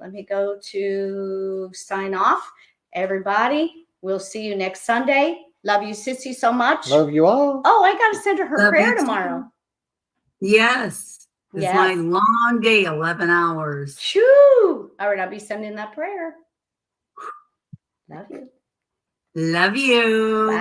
Let me go to sign off. Everybody, we'll see you next Sunday. Love you, Sissy, so much. Love you all. Oh, I got to send her prayer tomorrow. Yes. It's my long day, 11 hours. Shoo. All right, I'll be sending that prayer. Love you. Love you. Bye.